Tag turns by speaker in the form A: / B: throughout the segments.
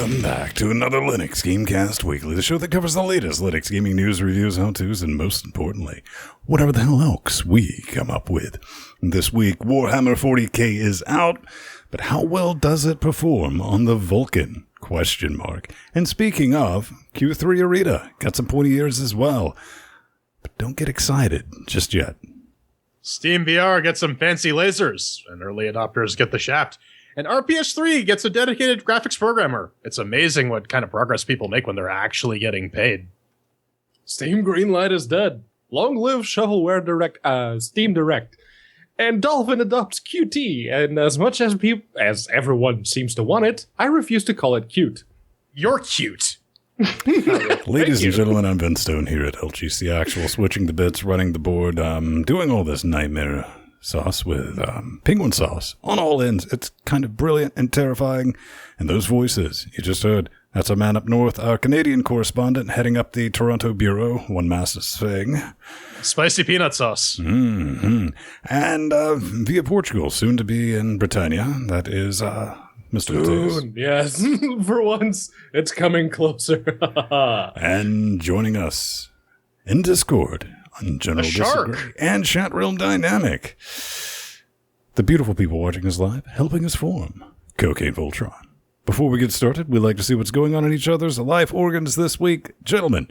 A: Welcome back to another Linux GameCast Weekly, the show that covers the latest Linux gaming news, reviews, how-tos, and most importantly, whatever the hell else we come up with. This week, Warhammer 40k is out, but how well does it perform on the Vulkan? ? And speaking of, Q3 Arena got some pointy ears as well. But don't get excited just yet.
B: Steam VR gets some fancy lasers, and early adopters get the shaft. And RPS3 gets a dedicated graphics programmer. It's amazing what kind of progress people make when they're actually getting paid.
C: Steam Greenlight is dead. Long live shovelware Steam Direct. And Dolphin adopts Qt, and as much as everyone seems to want it, I refuse to call it cute.
B: You're cute.
A: Ladies and gentlemen, I'm Ben Stone here at LGC Actual, switching the bits, running the board, doing all this nightmare sauce with penguin sauce on all ends. It's kind of brilliant and terrifying. And those voices you just heard, that's our man up north, our Canadian correspondent heading up the Toronto bureau, one massive thing.
B: Spicy peanut sauce.
A: Mm-hmm. And via Portugal, soon to be in Britannia, that is Mr. Mateus.
C: Yes, for once, it's coming closer.
A: And joining us in Discord on General Disagree and Chat Realm Dynamic, the beautiful people watching us live, helping us form Cocaine Voltron. Before we get started, we like to see what's going on in each other's life organs this week. Gentlemen,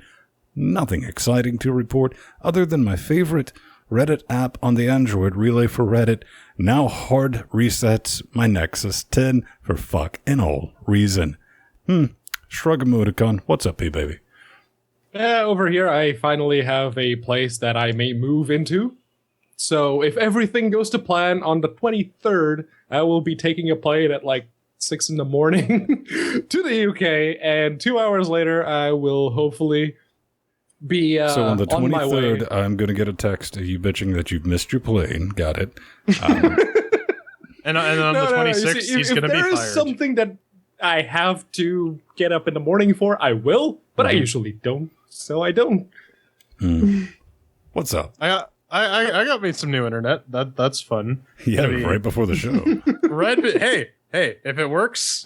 A: nothing exciting to report other than my favorite Reddit app on the Android, Relay for Reddit, now hard resets my Nexus 10 for fuck and all reason. Shrug emoticon. What's up, P-Baby?
C: Over here, I finally have a place that I may move into. So if everything goes to plan, on the 23rd, I will be taking a plane at like 6 in the morning to the UK, and 2 hours later, I will hopefully be
A: so on the 23rd,
C: on
A: I'm going to get a text of you bitching that you've missed your plane. Got it.
B: And on the 26th, he's going to be fired.
C: If there is something that I have to get up in the morning for, I will, but I usually don't, so I don't.
A: What's up?
B: I got me some new internet. That's fun.
A: Yeah, right before the show.
B: Hey, if it works,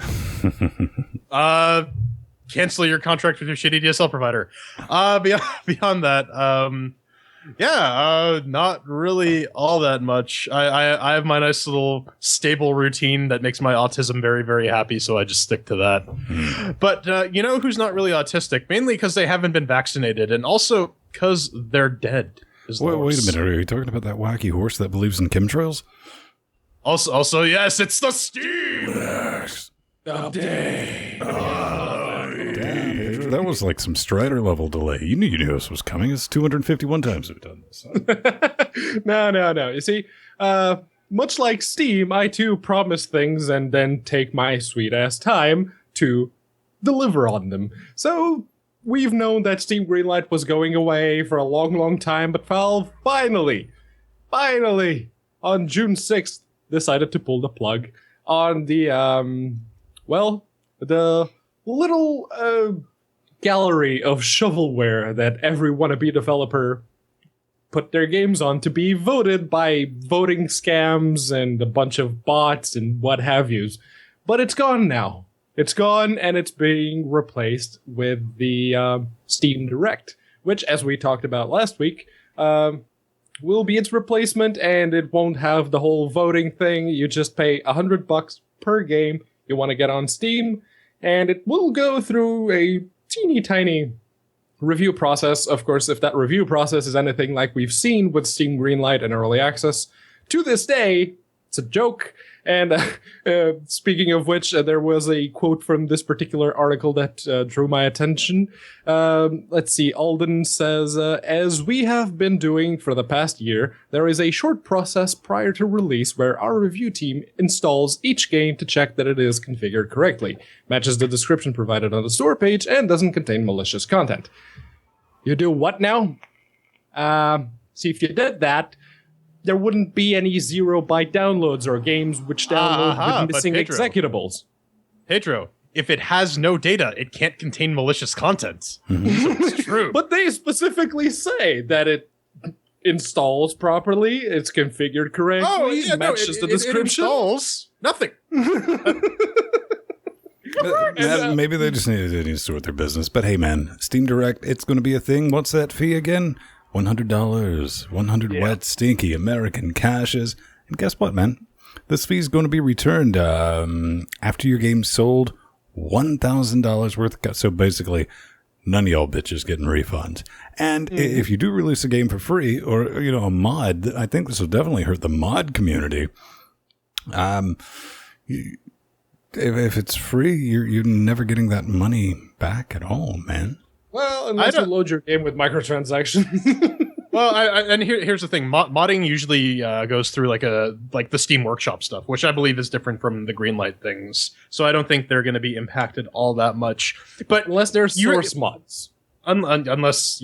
B: cancel your contract with your shitty DSL provider. Beyond that, not really all that much. I have my nice little stable routine that makes my autism very, very happy, so I just stick to that. But you know who's not really autistic? Mainly because they haven't been vaccinated, and also because they're dead.
A: Wait a minute. Are you talking about that wacky horse that believes in chemtrails?
B: Also, yes, it's the Steam
C: update.
A: Damn, Pedro, that was like some Strider level delay. You knew this was coming. It's 251 times we've done this.
C: No. You see, much like Steam, I too promise things and then take my sweet ass time to deliver on them. So we've known that Steam Greenlight was going away for a long, long time, but Valve finally, on June 6th, decided to pull the plug on the, the little gallery of shovelware that every wannabe developer put their games on to be voted by voting scams and a bunch of bots and what have yous. But it's gone now. It's gone, and it's being replaced with the Steam Direct, which, as we talked about last week, will be its replacement, and it won't have the whole voting thing. You just pay $100 per game you want to get on Steam, and it will go through a teeny tiny review process. Of course, if that review process is anything like we've seen with Steam Greenlight and Early Access, to this day, it's a joke. And speaking of which, there was a quote from this particular article that drew my attention. Let's see, Alden says, as we have been doing for the past year, there is a short process prior to release where our review team installs each game to check that it is configured correctly, matches the description provided on the store page, and doesn't contain malicious content. You do what now? See, if you did that, there wouldn't be any 0-byte downloads or games which download with missing executables.
B: Pedro, if it has no data, it can't contain malicious content. So it's true.
C: But they specifically say that it installs properly, it's configured correctly, matches the description.
B: It installs nothing.
A: maybe they just need to sort their business. But hey, man, Steam Direct, it's going to be a thing. What's that fee again? $100. 100 wet, stinky American cashes. And guess what, man? This fee is going to be returned after your game's sold $1,000 worth. So basically, none of y'all bitches getting refunds. And if you do release a game for free or, a mod, I think this will definitely hurt the mod community. If it's free, you're never getting that money back at all, man.
C: Well, unless you load your game with microtransactions.
B: Well, and here's the thing: modding usually goes through like the Steam Workshop stuff, which I believe is different from the Greenlight things. So I don't think they're going to be impacted all that much. But
C: unless they're source mods,
B: unless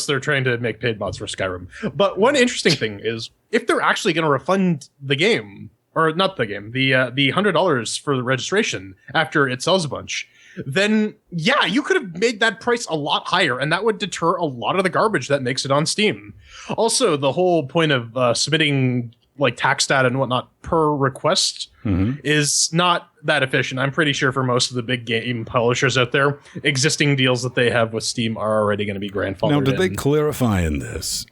B: they're trying to make paid mods for Skyrim. But one interesting thing is if they're actually going to refund the game, or not the game, the $100 for the registration after it sells a bunch. Then, yeah, you could have made that price a lot higher, and that would deter a lot of the garbage that makes it on Steam. Also, the whole point of submitting like tax data and whatnot per request is not that efficient. I'm pretty sure for most of the big game publishers out there, existing deals that they have with Steam are already going to be grandfathered.
A: Now, did they clarify in this?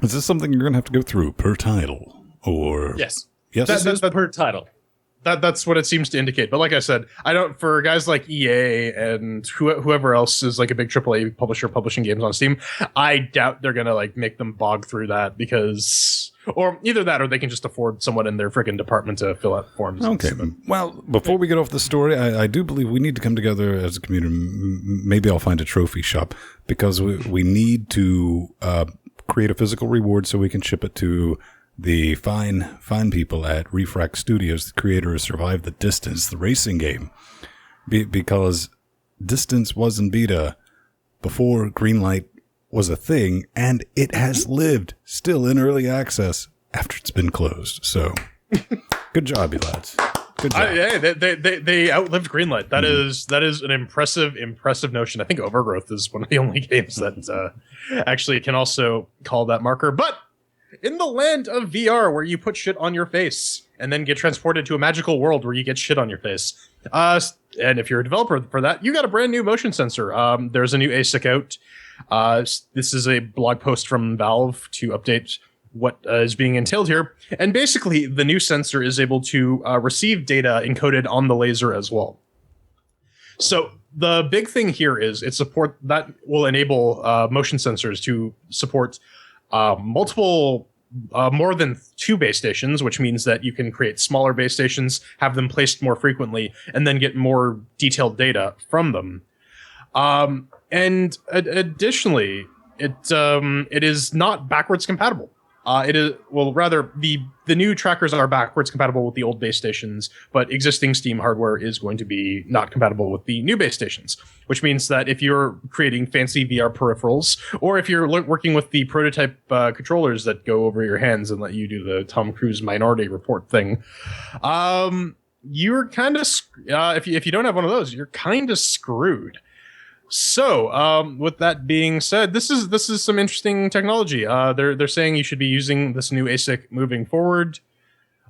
A: Is this something you're going to have to go through per title? Or
C: yes.
A: Yes,
C: that's per title.
B: That's what it seems to indicate. But like I said, I don't, for guys like EA and whoever else is like a big AAA publisher publishing games on Steam, I doubt they're going to like make them bog through that because, or either that or they can just afford someone in their freaking department to fill out forms.
A: Okay. Well, before we get off the story, I do believe we need to come together as a community. Maybe I'll find a trophy shop because we need to create a physical reward so we can ship it to the fine people at Refract Studios, the creator of Survive the Distance, the racing game, because Distance was in beta before Greenlight was a thing, and it has lived still in early access after it's been closed. So, good job, you lads. Good job.
B: They outlived Greenlight. That is an impressive notion. I think Overgrowth is one of the only games that actually can also call that marker, but in the land of VR, where you put shit on your face and then get transported to a magical world where you get shit on your face. And if you're a developer for that, you got a brand new motion sensor. There's a new ASIC out. This is a blog post from Valve to update what is being entailed here. And basically, the new sensor is able to receive data encoded on the laser as well. So the big thing here is it support that will enable motion sensors to support multiple, more than 2 base stations, which means that you can create smaller base stations, have them placed more frequently, and then get more detailed data from them. And additionally, it is not backwards compatible. It is, well, rather the new trackers are backwards compatible with the old base stations, but existing Steam hardware is going to be not compatible with the new base stations, which means that if you're creating fancy VR peripherals, or if you're working with the prototype controllers that go over your hands and let you do the Tom Cruise Minority Report thing, you're kind of if you don't have one of those, you're kind of screwed. So, with that being said, this is some interesting technology. They're saying you should be using this new ASIC moving forward.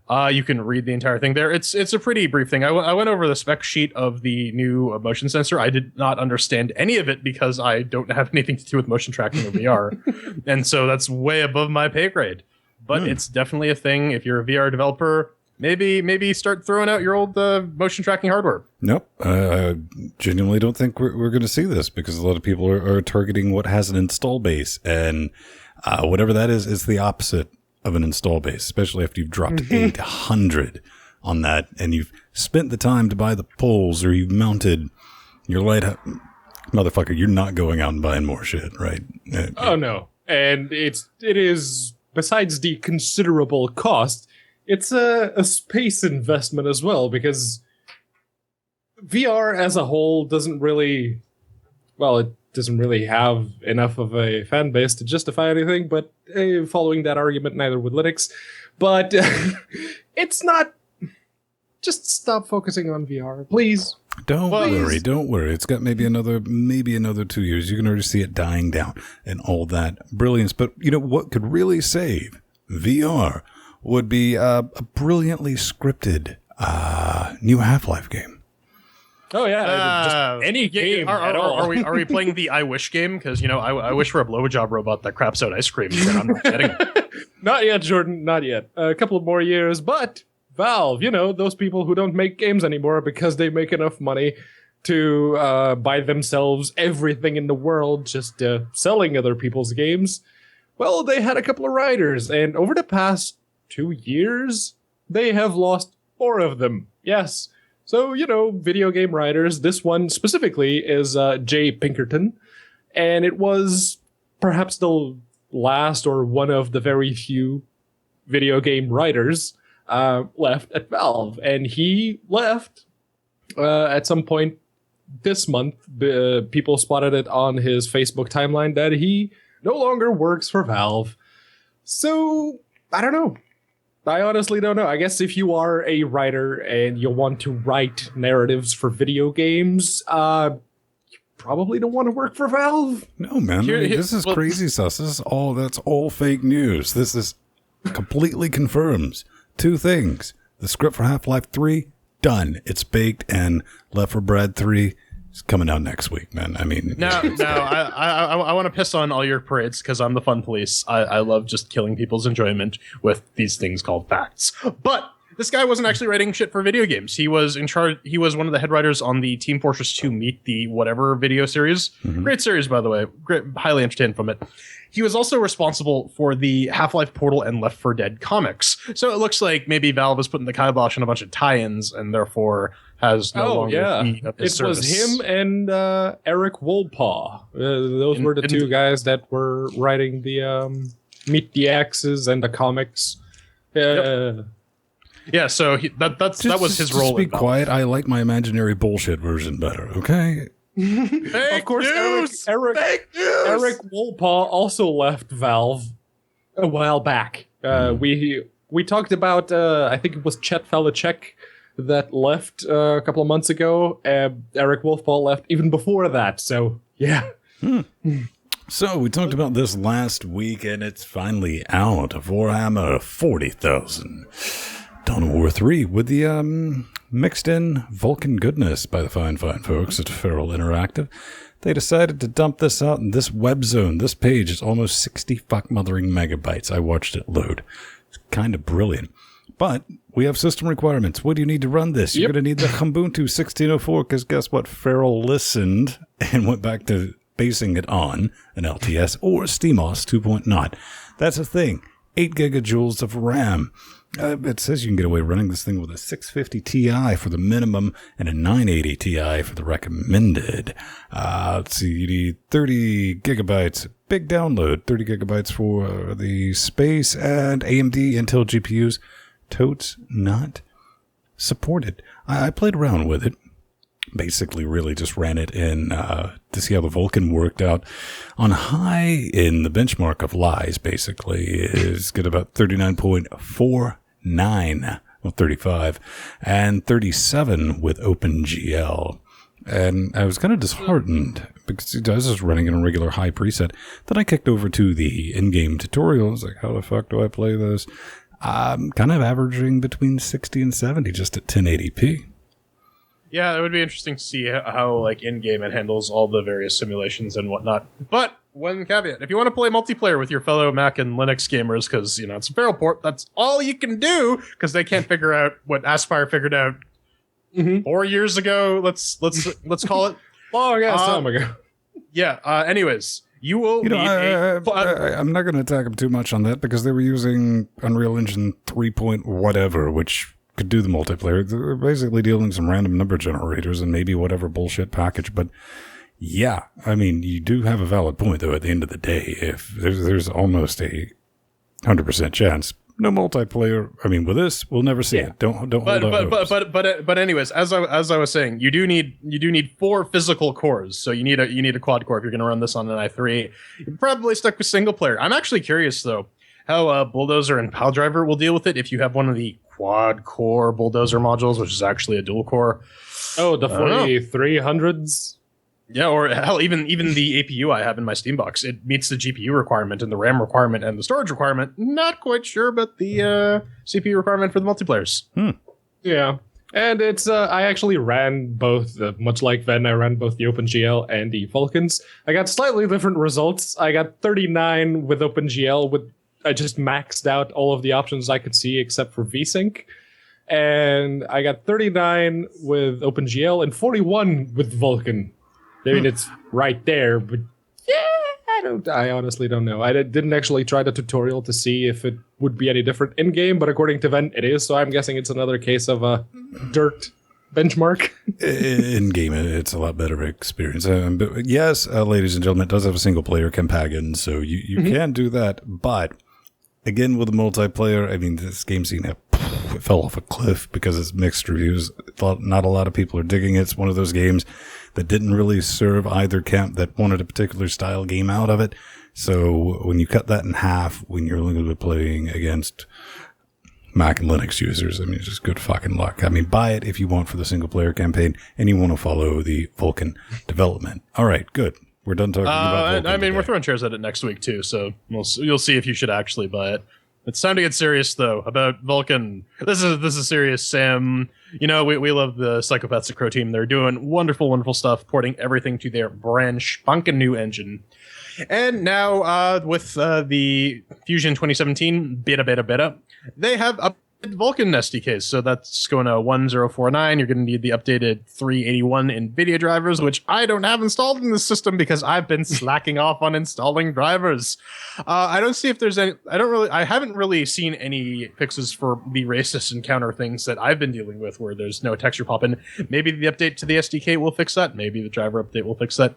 B: You can read the entire thing there. It's a pretty brief thing. I went over the spec sheet of the new motion sensor. I did not understand any of it because I don't have anything to do with motion tracking or VR, and so that's way above my pay grade. But it's definitely a thing. If you're a VR developer, maybe start throwing out your old motion tracking hardware.
A: Nope. I genuinely don't think we're going to see this because a lot of people are targeting what has an install base. And whatever that is the opposite of an install base, especially after you've dropped 800 on that and you've spent the time to buy the poles or you've mounted your light. Motherfucker, you're not going out and buying more shit, right?
C: Oh, no. And it is, besides the considerable cost, it's a space investment as well, because VR as a whole doesn't really have enough of a fan base to justify anything, but following that argument, neither would Linux. But it's not... Just stop focusing on VR, please.
A: Don't worry. It's got maybe another 2 years. You can already see it dying down and all that brilliance. But you know what could really save VR would be a brilliantly scripted new Half-Life game.
C: Oh yeah, just any game at all.
B: Are we playing the I Wish game? Because I wish for a blowjob robot that craps out ice cream. But I'm not getting it.
C: Not yet, Jordan. Not yet. A couple of more years, but Valve, those people who don't make games anymore because they make enough money to buy themselves everything in the world, just selling other people's games. Well, they had a couple of writers, and over the past 2 years, they have lost 4 of them. Yes. So, video game writers. This one specifically is Jay Pinkerton, and it was perhaps the last or one of the very few video game writers left at Valve. And he left at some point this month. People spotted it on his Facebook timeline that he no longer works for Valve. So, I don't know. I honestly don't know. I guess if you are a writer and you want to write narratives for video games, you probably don't want to work for Valve.
A: No, man. This is crazy sauce. That's all fake news. This is completely confirms 2 things. The script for Half-Life 3, done. It's baked, and Left 4 Dead 3 is coming out next week, man. I mean...
B: No, I want to piss on all your parades because I'm the fun police. I love just killing people's enjoyment with these things called facts. But this guy wasn't actually writing shit for video games. He was in charge. He was one of the head writers on the Team Fortress 2 Meet the Whatever video series. Mm-hmm. Great series, by the way. Great, highly entertained from it. He was also responsible for the Half-Life Portal and Left 4 Dead comics. So it looks like maybe Valve is putting the kibosh on a bunch of tie-ins and therefore has no longer need of his service.
C: Was him and Eric Wolpaw. Those were the 2 guys that were writing the Meet the Axes and the comics.
B: Yep. Yeah, so that was his role.
A: Just be quiet. I like my imaginary bullshit version better, okay?
B: Of course,
C: Eric Wolpaw also left Valve a while back. We talked about I think it was Chet Falachek that left a couple of months ago. Eric Wolpaw left even before that. So yeah.
A: So we talked about this last week, and it's finally out. Warhammer 40,000. Dawn of War 3 with the mixed in Vulkan goodness by the fine folks at Feral Interactive. They decided to dump this out in this web zone. This page is almost 60 fuck-mothering megabytes. I watched it load. It's kind of brilliant. But we have system requirements. What do you need to run this? You're going to need the Ubuntu 1604, because guess what? Feral listened and went back to basing it on an LTS or SteamOS 2.0. That's a thing. 8 gigajoules of RAM. It says you can get away running this thing with a 650 Ti for the minimum and a 980 Ti for the recommended. Let's see, you need 30 gigabytes, big download, 30 gigabytes for the space, and AMD Intel GPUs. Totes not supported. I played around with it. Basically, really just ran it in to see how the Vulkan worked out. On high in the benchmark of lies, basically, is good about 39.49, well, 35, and 37 with OpenGL. And I was kind of disheartened because I was just running in a regular high preset. Then I kicked over to the in-game tutorials. Like, how the fuck do I play this? I'm kind of averaging between 60 and 70 just at 1080p.
B: Yeah, it would be interesting to see how like in-game it handles all the various simulations and whatnot. But one caveat, if you want to play multiplayer with your fellow Mac and Linux gamers, because, it's a feral port, that's all you can do, because they can't figure out what Aspire figured out 4 years ago. Let's call it.
C: Long ass time ago.
B: Yeah, anyways, you will need
A: I'm not going to attack them too much on that, because they were using Unreal Engine 3 point whatever, which could do the multiplayer. They're basically dealing some random number generators and maybe whatever bullshit package. But yeah, I mean, you do have a valid point, though. At the end of the day, if there's almost a 100% chance, no multiplayer. I mean, with this, we'll never see it. Don't hold out hopes.
B: But anyways, as I was saying, you do need 4 physical cores. So you need a quad core if you're going to run this on an i3. You're probably stuck with single player. I'm actually curious though how Bulldozer and PalDriver will deal with it if you have one of the quad core Bulldozer modules, which is actually a dual core.
C: Oh, the 4300s.
B: Yeah, or hell, even the APU I have in my Steambox, it meets the GPU requirement and the RAM requirement and the storage requirement. Not quite sure about the CPU requirement for the multiplayers.
C: Yeah. And it's I actually ran both, much like Ven, I ran both the OpenGL and the Vulkans. I got slightly different results. I got 39 with OpenGL. I just maxed out all of the options I could see except for VSync. And I got 39 with OpenGL and 41 with Vulkan. I mean, it's right there, but yeah, I honestly don't know. I didn't actually try the tutorial to see if it would be any different in-game, but according to Ven, it is, so I'm guessing it's another case of a dirt benchmark.
A: In-game, it's a lot better experience. But yes, ladies and gentlemen, it does have a single-player campaign, so you can do that, but again, with the multiplayer, I mean, this game scene it fell off a cliff because it's mixed reviews. Not a lot of people are digging it. It's one of those games that didn't really serve either camp that wanted a particular style game out of it. So when you cut that in half, when you're literally playing against Mac and Linux users, I mean, it's just good fucking luck. I mean, buy it if you want for the single player campaign and you want to follow the Vulkan development. All right, good. We're done talking about Vulkan
B: I mean,
A: today.
B: we're throwing chairs at it next week, too, so you'll see if you should actually buy it. It's time to get serious, though, about Vulkan. This is serious, Sam. You know, we love the Psychopathic Crow team. They're doing wonderful, wonderful stuff, porting everything to their brand spanking new engine. And now, with the Fusion 2017 beta, they have updated Vulkan SDKs. So that's going to 1049. You're going to need the updated 381 NVIDIA drivers, which I don't have installed in the system because I've been slacking off on installing drivers. I don't see if there's any. I haven't really seen any fixes for the racist encounter things that I've been dealing with, where there's no texture pop-in. Maybe the update to the SDK will fix that. Maybe the driver update will fix that.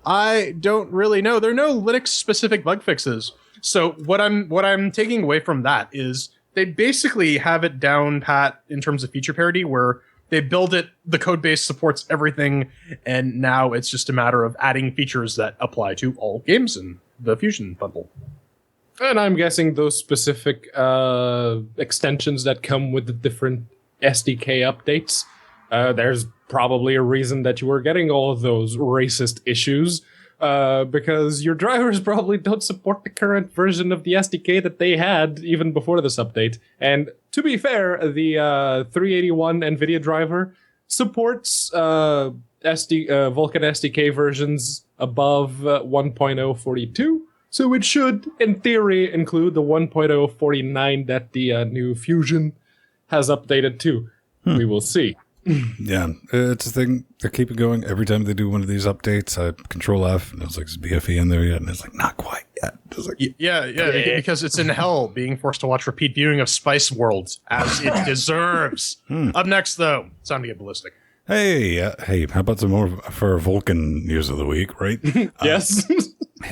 B: I don't really know. There are no Linux-specific bug fixes. So what I'm taking away from that is they basically have it down pat in terms of feature parity, where they build it, the code base supports everything, and now it's just a matter of adding features that apply to all games in the Fusion bundle.
C: And I'm guessing those specific extensions that come with the different SDK updates, there's probably a reason that you were getting all of those racist issues. Because your drivers probably don't support the current version of the SDK that they had even before this update. And to be fair, the 381 NVIDIA driver supports Vulkan SDK versions above 1.042. So it should, in theory, include the 1.049 that the new Fusion has updated to. We will see.
A: Yeah, it's a thing. They keep it going every time they do one of these updates. I control F, and it's like, is BFE in there yet? And it's like, not quite yet. It's like,
B: yeah, because it's in hell being forced to watch repeat viewing of Spice World as it deserves. Up next, though, it's time to get ballistic.
A: Hey, how about some more for Vulkan news of the week, right?
C: Yes.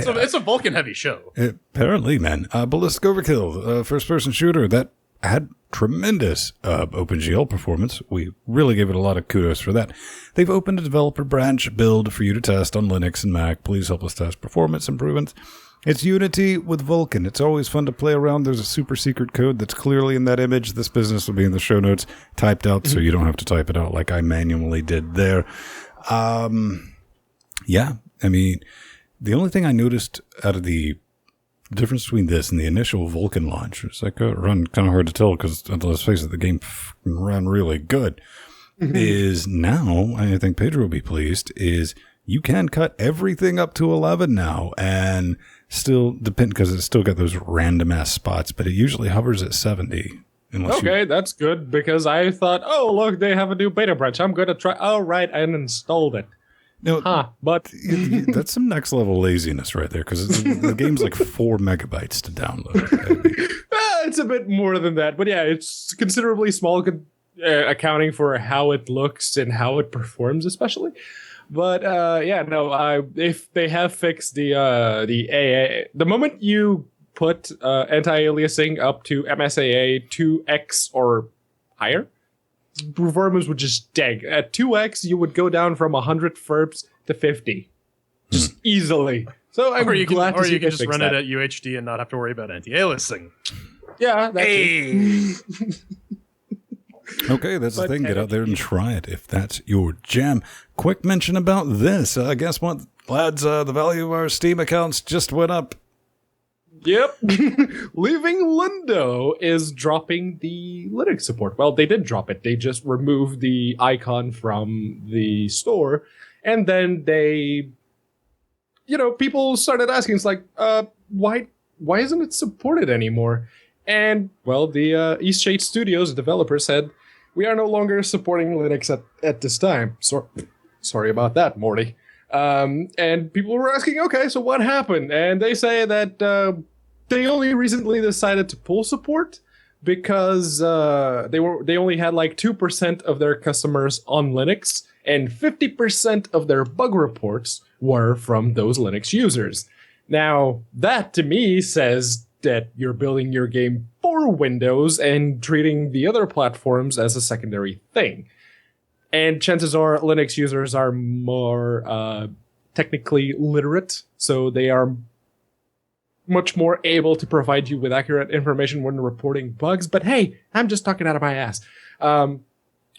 B: So it's a Vulkan-heavy show.
A: Apparently, man. Ballistic Overkill, first-person shooter that had tremendous OpenGL performance. We really gave it a lot of kudos for that. They've opened a developer branch build for you to test on Linux and Mac. Please help us test performance improvements. It's Unity with Vulkan. It's always fun to play around. There's a super secret code that's clearly in that image. This business will be in the show notes, typed out, so you don't have to type it out like I manually did there. Yeah, I mean, the only thing I noticed out of the difference between this and the initial Vulkan launch, it's like run kind of hard to tell because, let's face it, the game ran really good, is now, I think Pedro will be pleased, is you can cut everything up to 11 now and still depend, because it's still got those random ass spots, but it usually hovers at 70.
C: Okay, that's good, because I thought, oh, look, they have a new beta branch. I'm going to try. Oh, right, I installed it.
A: No,
C: but
A: that's some next level laziness right there, because the game's like 4 megabytes to download.
C: It's a bit more than that, but yeah, it's considerably small, accounting for how it looks and how it performs, especially. But if they have fixed the AA, the moment you put anti-aliasing up to MSAA 2x or higher, performance would just tank. At 2x, you would go down from 100 FERPs to 50. Just easily. So I'm glad to see
B: you can just run it at UHD and not have to worry about anti-aliasing.
C: Yeah, that's
A: Okay, that's the thing. Get out there and try it if that's your jam. Quick mention about this. Guess what, lads? The value of our Steam accounts just went up
C: Yep. Leaving Lindo is dropping the Linux support. Well, they did drop it. They just removed the icon from the store. And then they, people started asking, it's like, why isn't it supported anymore? And, well, the Eastshade Studios developer said, we are no longer supporting Linux at this time. Sorry about that, Morty. And people were asking, okay, so what happened? And they say that they only recently decided to pull support because they only had like 2% of their customers on Linux, and 50% of their bug reports were from those Linux users. Now, that to me says that you're building your game for Windows and treating the other platforms as a secondary thing. And chances are Linux users are more technically literate, so they are much more able to provide you with accurate information when reporting bugs. But hey, I'm just talking out of my ass.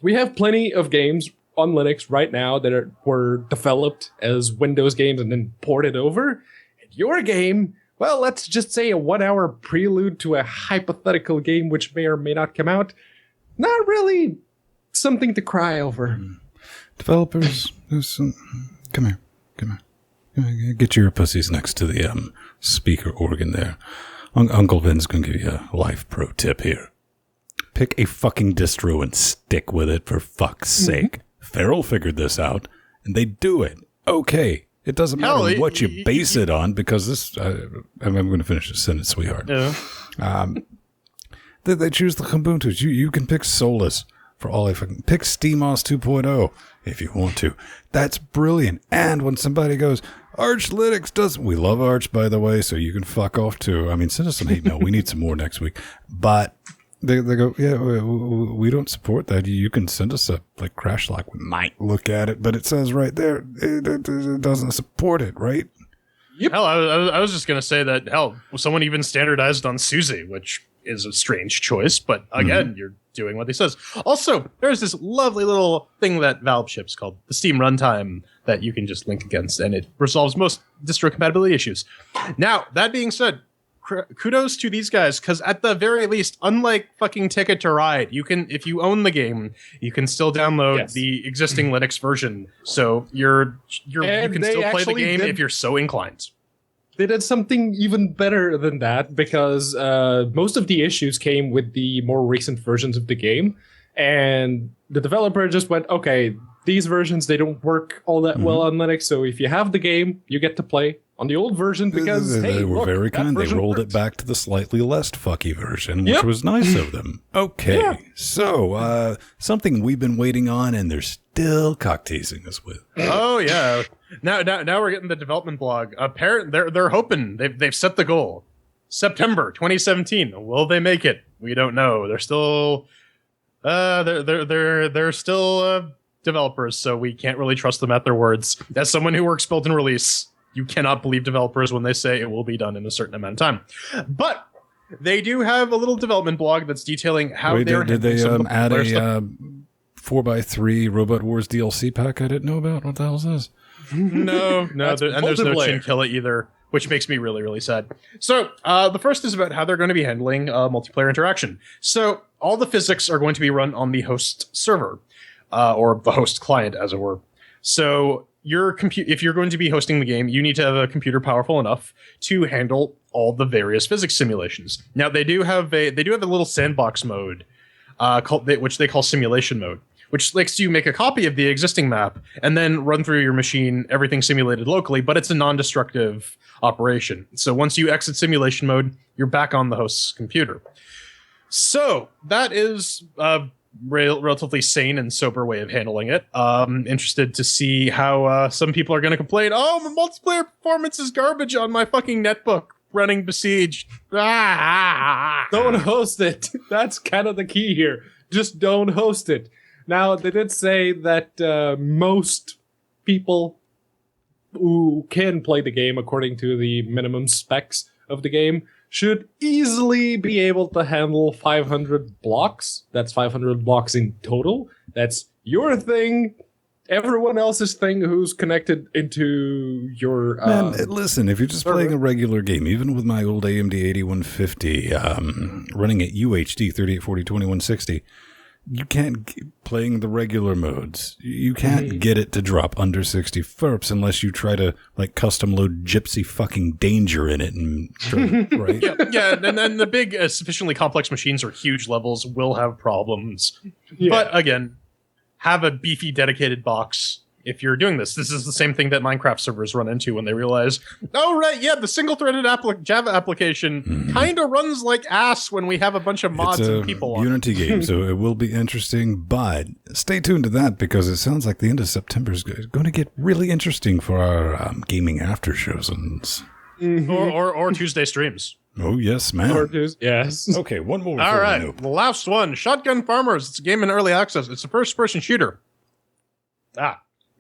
C: We have plenty of games on Linux right now that were developed as Windows games and then ported over. And your game, well, let's just say a 1-hour prelude to a hypothetical game which may or may not come out, not really something to cry over.
A: Developers, come here. Get your pussies next to the speaker organ there. Uncle Vin's going to give you a life pro tip here. Pick a fucking distro and stick with it, for fuck's sake. Feral figured this out, and they do it. Okay. It doesn't matter what you base it on, because this... I'm going to finish this sentence, sweetheart.
B: Yeah.
A: They choose the Ubuntu. You can pick Solus for all I fucking... Pick SteamOS 2.0 if you want to. That's brilliant. And when somebody goes, Arch Linux doesn't... We love Arch, by the way, so you can fuck off too. I mean, send us some hate mail. We need some more next week. But... They go, yeah, we don't support that. You can send us a crash lock. We might look at it, but it says right there it doesn't support it, right?
B: Yep. Hell, I was just gonna say that. Hell, someone even standardized on SUSE, which is a strange choice, but again, you're doing what he says. Also, there's this lovely little thing that Valve ships called the Steam Runtime that you can just link against, and it resolves most distro compatibility issues. Now, that being said, kudos to these guys, because at the very least, unlike fucking Ticket to Ride, you can, if you own the game, you can still download the existing Linux version. So you can still play the game if you're so inclined.
C: They did something even better than that, because most of the issues came with the more recent versions of the game, and the developer just went, okay, these versions, they don't work all that well on Linux, so if you have the game, you get to play on the old version, because
A: they were very kind. They rolled it back to the slightly less fucky version, which was nice of them. Okay, so something we've been waiting on, and they're still cock teasing us with.
B: Oh yeah, now we're getting the development blog. They're hoping they've set the goal, September 2017. Will they make it? We don't know. They're still they're still developers, so we can't really trust them at their words. As someone who works build and release, you cannot believe developers when they say it will be done in a certain amount of time. But they do have a little development blog that's detailing how they're... Did they
A: add a 4x3 Robot Wars DLC pack I didn't know about? What the hell is this?
B: No, and there's no Chinchilla either, which makes me really, really sad. So the first is about how they're going to be handling multiplayer interaction. So all the physics are going to be run on the host server, or the host client, as it were. So if you're going to be hosting the game, you need to have a computer powerful enough to handle all the various physics simulations. Now they do have a little sandbox mode, which they call simulation mode, which lets you make a copy of the existing map and then run through your machine, everything simulated locally, but it's a non-destructive operation. So once you exit simulation mode, you're back on the host's computer. So that is relatively sane and sober way of handling it. Interested to see how some people are going to complain, oh, my multiplayer performance is garbage on my fucking netbook running Besiege.
C: Don't host it. That's kind of the key here. Just don't host it. Now, they did say that most people who can play the game according to the minimum specs of the game should easily be able to handle 500 blocks. That's 500 blocks in total. That's your thing everyone else's thing who's connected into your
A: Man, listen, if you're just playing a regular game, even with my old AMD 8150 running at UHD 3840 2160, you can't playing the regular modes. You can't get it to drop under 60 FERPs unless you try to like custom load Gypsy fucking Danger in it, and right?
B: Yeah, and then the big, sufficiently complex machines or huge levels will have problems.
C: Yeah.
B: But again, have a beefy dedicated box. If you're doing this is the same thing that Minecraft servers run into when they realize, oh, right, yeah, the single-threaded Java application kind of runs like ass when we have a bunch of mods and people on it.
A: Unity game, so it will be interesting, but stay tuned to that because it sounds like the end of September is going to get really interesting for our gaming after shows.
B: Or Tuesday streams.
A: Oh, yes, man.
C: Yes.
A: Okay, one more.
B: All right, the last one, Shotgun Farmers. It's a game in early access. It's a first-person shooter.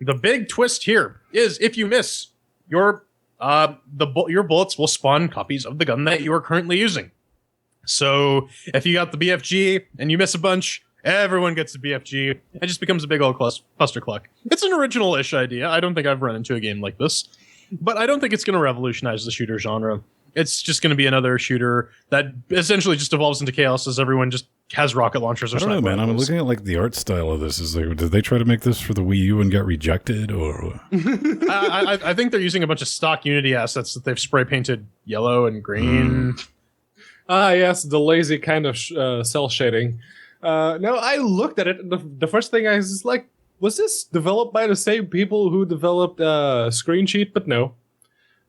B: The big twist here is if you miss, your bullets will spawn copies of the gun that you are currently using. So if you got the BFG and you miss a bunch, everyone gets the BFG. It just becomes a big old clustercluck. It's an original-ish idea. I don't think I've run into a game like this, but I don't think it's going to revolutionize the shooter genre. It's just going to be another shooter that essentially just evolves into chaos as everyone just has rocket launchers or something.
A: I don't know, man. I'm looking at like the art style of this. Did they try to make this for the Wii U and got rejected, or?
B: I think they're using a bunch of stock Unity assets that they've spray painted yellow and green.
C: Yes, the lazy kind of cell shading. No, I looked at it, and the first thing I was like, was this developed by the same people who developed Screen Sheet? But no.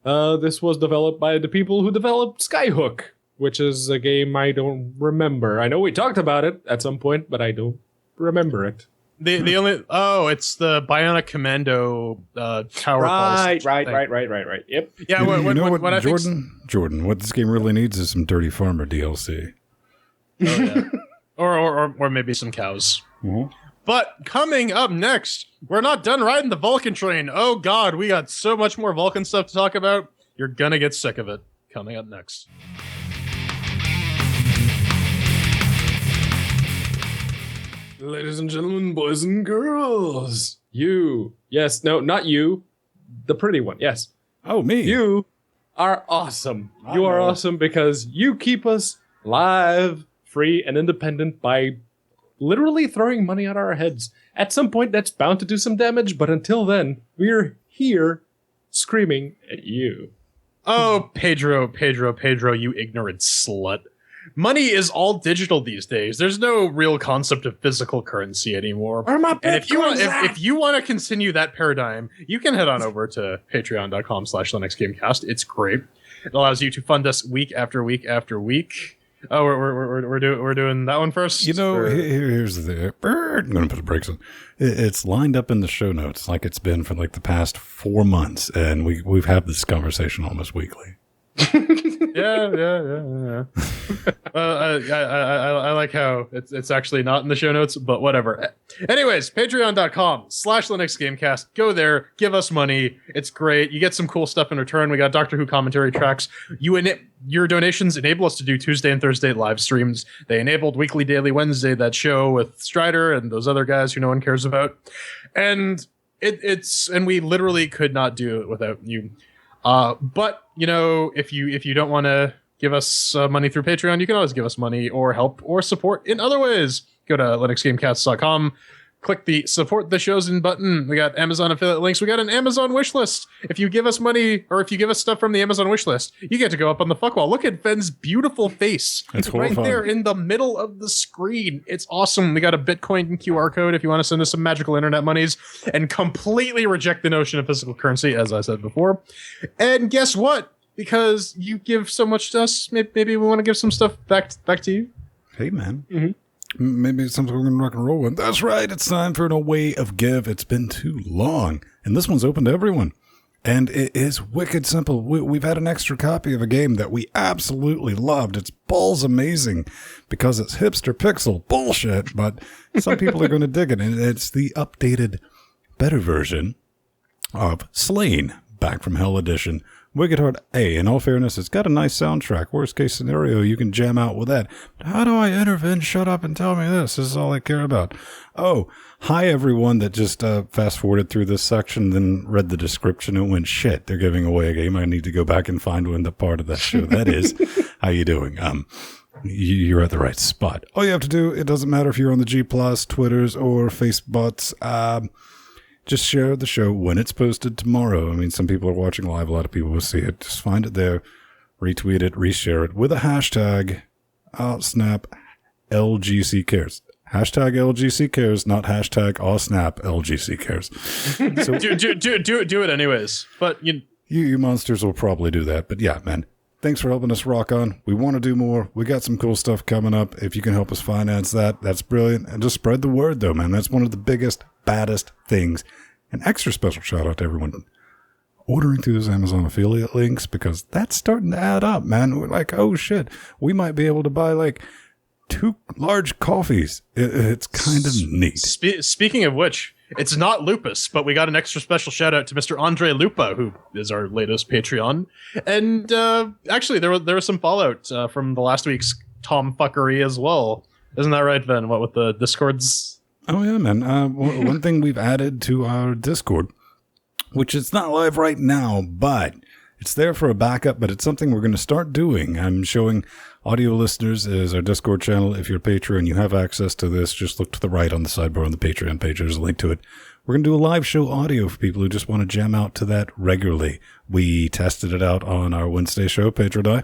C: This was developed by the people who developed Skyhook, which is a game I don't remember. I know we talked about it at some point, but I don't remember it.
B: The only it's the Bionic Commando tower.
C: Right. Yep.
B: Yeah.
A: You know what,
B: I
A: Jordan, what this game really needs is some Dirty Farmer DLC.
B: Oh, yeah. or maybe some cows.
A: Mm-hmm.
B: But coming up next, we're not done riding the Vulkan train. Oh God, we got so much more Vulkan stuff to talk about. You're gonna get sick of it. Coming up next.
C: Ladies and gentlemen, boys and girls. Not you. The pretty one, yes.
A: Oh, me.
C: You are awesome. You are awesome because you keep us live, free, and independent by literally throwing money at our heads. At some point, that's bound to do some damage, but until then, we're here screaming at you.
B: Oh, Pedro, you ignorant slut. Money is all digital these days. There's no real concept of physical currency anymore.
C: Where my
B: and if you want to continue that paradigm, you can head on over to patreon.com/LinuxGameCast. It's great. It allows you to fund us week after week after week. Oh, we're doing that one first.
A: You know, here's the. I'm going to put the brakes on. It's lined up in the show notes like it's been for like the past 4 months, and we've had this conversation almost weekly.
B: Yeah. I like how it's actually not in the show notes, but whatever. Anyways, patreon.com/LinuxGameCast. Go there, give us money. It's great. You get some cool stuff in return. We got Doctor Who commentary tracks. Your donations enable us to do Tuesday and Thursday live streams. They enabled Weekly, Daily, Wednesday, that show with Strider and those other guys who no one cares about. And and we literally could not do it without you. But you know, if you don't want to give us money through Patreon, you can always give us money or help or support in other ways. Go to linuxgamecast.com, click the support the shows in button. We got Amazon affiliate links. We got an Amazon wish list. If you give us money or if you give us stuff from the Amazon wish list, you get to go up on the fuck wall. Look at Ben's beautiful face.
A: It's
B: right
A: horrifying.
B: there in the middle of the screen. It's awesome. We got a Bitcoin QR code if you want to send us some magical internet monies and completely reject the notion of physical currency, as I said before. And guess what? Because you give so much to us, maybe we want to give some stuff back to you.
A: Hey, man. Mm-hmm. Maybe it's something we're going to rock and roll with. That's right. It's time for a way of give. It's been too long. And this one's open to everyone. And it is wicked simple. We've had an extra copy of a game that we absolutely loved. It's balls amazing because it's hipster pixel bullshit, but some people are going to dig it. And it's the updated, better version of Slain, Back from Hell Edition, Wicked Hard. Hey, in all fairness, it's got a nice soundtrack. Worst case scenario, you can jam out with that. But how do I intervene? Shut up and tell me this. This is all I care about. Oh, hi everyone that just fast forwarded through this section, then read the description and went, shit, they're giving away a game. I need to go back and find when the part of that show that is. How you doing? You're at the right spot. All you have to do, it doesn't matter if you're on the G+, Twitters, or Facebooks, just share the show when it's posted tomorrow. I mean, some people are watching live. A lot of people will see it. Just find it there, retweet it, reshare it with a hashtag, snap, LGC cares. Hashtag LGC cares, not hashtag snap LGC cares. So,
B: do it anyways. But
A: you monsters will probably do that. But yeah, man. Thanks for helping us rock on. We want to do more. We got some cool stuff coming up. If you can help us finance that, that's brilliant. And just spread the word, though, man. That's one of the biggest, baddest things. An extra special shout out to everyone ordering through those Amazon affiliate links, because that's starting to add up, man. We're like, oh, shit. We might be able to buy, like, 2 large coffees. It's kind of neat.
B: Speaking of which, it's not Lupus, but we got an extra special shout out to Mr. Andre Lupa, who is our latest Patreon. And actually, there was some fallout from the last week's Tom fuckery as well. Isn't that right, Ben? What with the Discords?
A: Oh, yeah, man. One thing we've added to our Discord, which is not live right now, but it's there for a backup, but it's something we're going to start doing. I'm showing audio listeners is our Discord channel. If you're a Patreon, you have access to this. Just look to the right on the sidebar on the Patreon page. There's a link to it. We're going to do a live show audio for people who just want to jam out to that regularly. We tested it out on our Wednesday show, Pedro and I,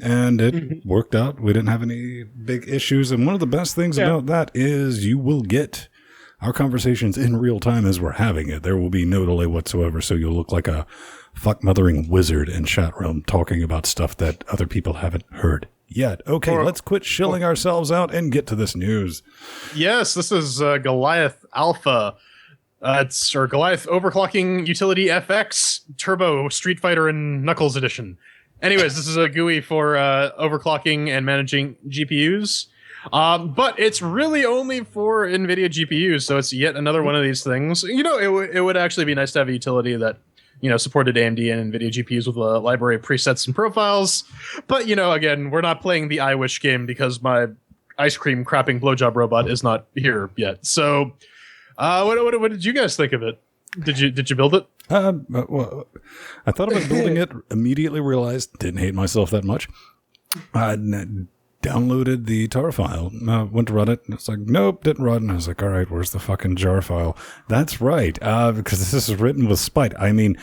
A: and it worked out. We didn't have any big issues. And one of the best things about that is you will get our conversations in real time as we're having it. There will be no delay whatsoever, so you'll look like a fuck-mothering wizard in chat room talking about stuff that other people haven't heard yet. Okay, let's quit shilling ourselves out and get to this news.
B: Yes, this is Goliath Alpha. It's Goliath Overclocking Utility FX Turbo Street Fighter and Knuckles Edition. Anyways, this is a GUI for overclocking and managing GPUs. But it's really only for NVIDIA GPUs, so it's yet another one of these things. You know, it would actually be nice to have a utility that, you know, supported AMD and NVIDIA GPUs with a library of presets and profiles. But, you know, again, we're not playing the I Wish game because my ice cream crapping blowjob robot is not here yet. So, what did you guys think of it? Did you build it?
A: Well, I thought about building it, immediately realized, didn't hate myself that much. Downloaded the tar file, went to run it, and it's like, nope, didn't run. I was like, all right, where's the fucking jar file? That's right, because this is written with spite. I mean,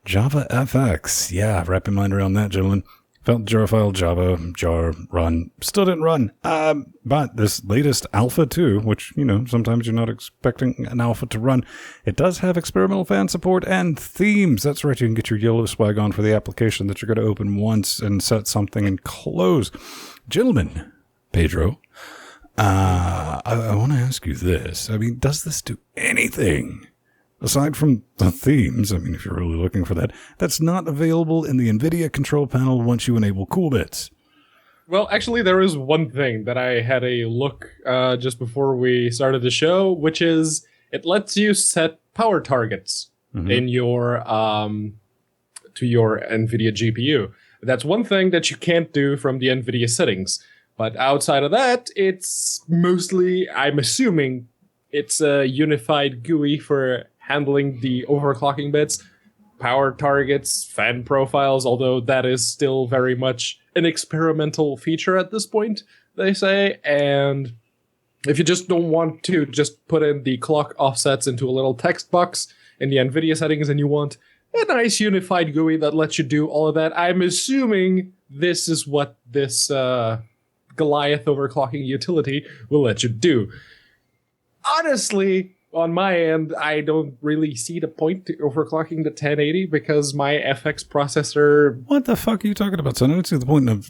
A: Java FX. Yeah, wrap your mind around that, gentlemen. Found the jar file, Java, jar, run. Still didn't run. But this latest Alpha 2, which, you know, sometimes you're not expecting an Alpha to run, it does have experimental fan support and themes. That's right, you can get your yellow swag on for the application that you're going to open once and set something and close. Gentlemen, Pedro, I want to ask you this. I mean, does this do anything aside from the themes? I mean, if you're really looking for that, that's not available in the NVIDIA control panel once you enable coolbits.
C: Well, actually, there is one thing that I had a look just before we started the show, which is it lets you set power targets in your to your NVIDIA GPU. That's one thing that you can't do from the NVIDIA settings. But outside of that, it's mostly, I'm assuming, it's a unified GUI for handling the overclocking bits, power targets, fan profiles, although that is still very much an experimental feature at this point, they say. And if you just don't want to just put in the clock offsets into a little text box in the NVIDIA settings and you want a nice unified GUI that lets you do all of that, I'm assuming this is what this Goliath overclocking utility will let you do. Honestly, on my end, I don't really see the point to overclocking the 1080 because my FX processor...
A: What the fuck are you talking about, son? I don't see the point of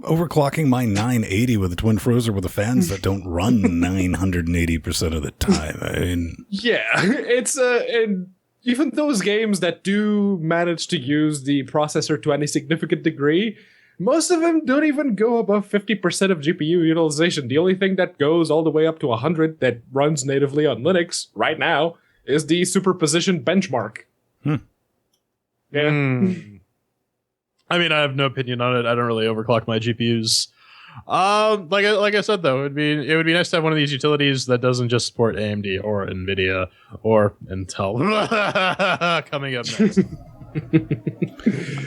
A: overclocking my 980 with a twin frozer with the fans that don't run 980% of the time. I mean...
C: Yeah, it's... and even those games that do manage to use the processor to any significant degree, most of them don't even go above 50% of GPU utilization. The only thing that goes all the way up to 100 that runs natively on Linux right now is the superposition benchmark. Yeah.
B: I mean, I have no opinion on it. I don't really overclock my GPUs. Like I said though, it would be nice to have one of these utilities that doesn't just support AMD or Nvidia or Intel. Coming up next.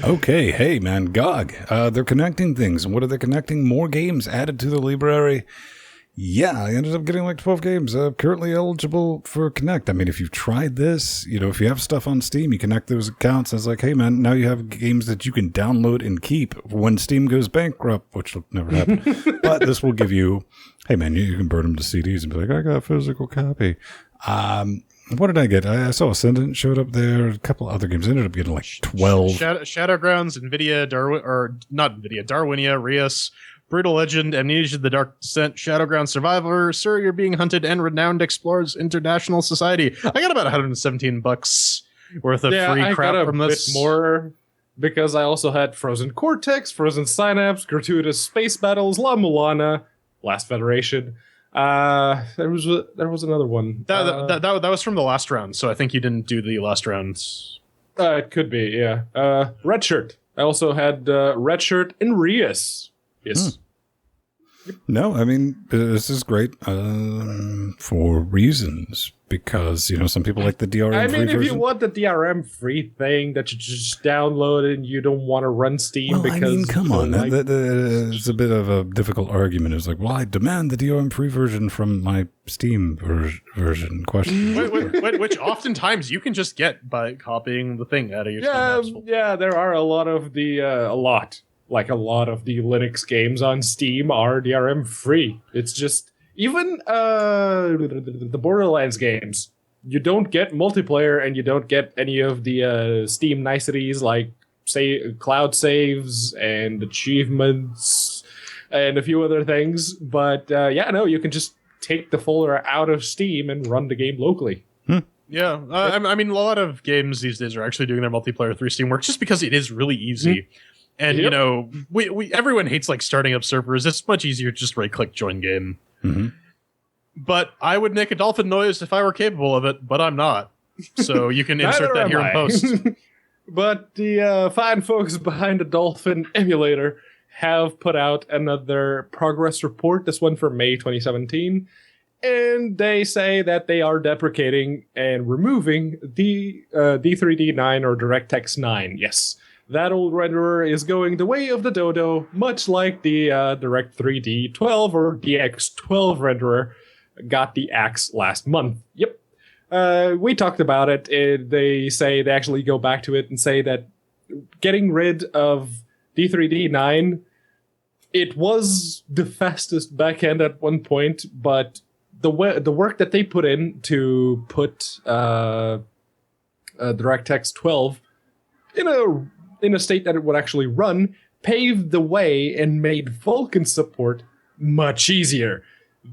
A: Okay, hey man, GOG. They're connecting things. And what are they connecting? More games added to the library. Yeah, I ended up getting like 12 games currently eligible for Connect. I mean, if you've tried this, if you have stuff on Steam, you connect those accounts. It's like, hey, man, now you have games that you can download and keep when Steam goes bankrupt, which will never happen. But this will give you, hey, man, you can burn them to CDs and be like, I got a physical copy. What did I get? I saw Ascendant showed up there. A couple other games. I ended up getting like 12.
B: Shadowgrounds, NVIDIA, Darwinia, Rios, Brutal Legend, Amnesia, The Dark Descent, Shadowground Survivor, Sir, You're Being Hunted, and Renowned Explorers International Society. I got about $117 worth of free crap from this.
C: Bit more because I also had Frozen Cortex, Frozen Synapse, Gratuitous Space Battles, La Mulana, Last Federation. There was another one.
B: That was from the last round, so I think you didn't do the last round.
C: It could be, yeah. Red Shirt. I also had Red Shirt and Rios. Yes.
A: No, I mean, this is great for reasons. Because, some people like the DRM-free version.
C: I mean, if you want the DRM-free thing that you just download and you don't want to run Steam because... I mean,
A: come on. It's a bit of a difficult argument. It's like, well, I demand the DRM-free version from my Steam version. Question.
B: Which oftentimes you can just get by copying the thing out of your Steam.
C: Yeah, there are a lot of the Linux games on Steam are DRM-free. It's just... Even the Borderlands games, you don't get multiplayer and you don't get any of the Steam niceties like, say, cloud saves and achievements and a few other things. But you can just take the folder out of Steam and run the game locally.
B: Yeah, I mean, a lot of games these days are actually doing their multiplayer through Steam work just because it is really easy. And, we everyone hates like starting up servers. It's much easier to just right-click join game.
A: Mm-hmm.
B: But I would make a dolphin noise if I were capable of it, but I'm not. So you can insert that here in post.
C: But the fine folks behind the Dolphin emulator have put out another progress report, this one for May 2017. And they say that they are deprecating and removing the D3D9 or DirectX 9. Yes. That old renderer is going the way of the dodo, much like the Direct3D 12 or DX12 renderer got the axe last month. Yep. We talked about it. They say they actually go back to it and say that getting rid of D3D9, it was the fastest backend at one point, but the work that they put in to put DirectX 12 in a state that it would actually run, paved the way and made Vulkan support much easier.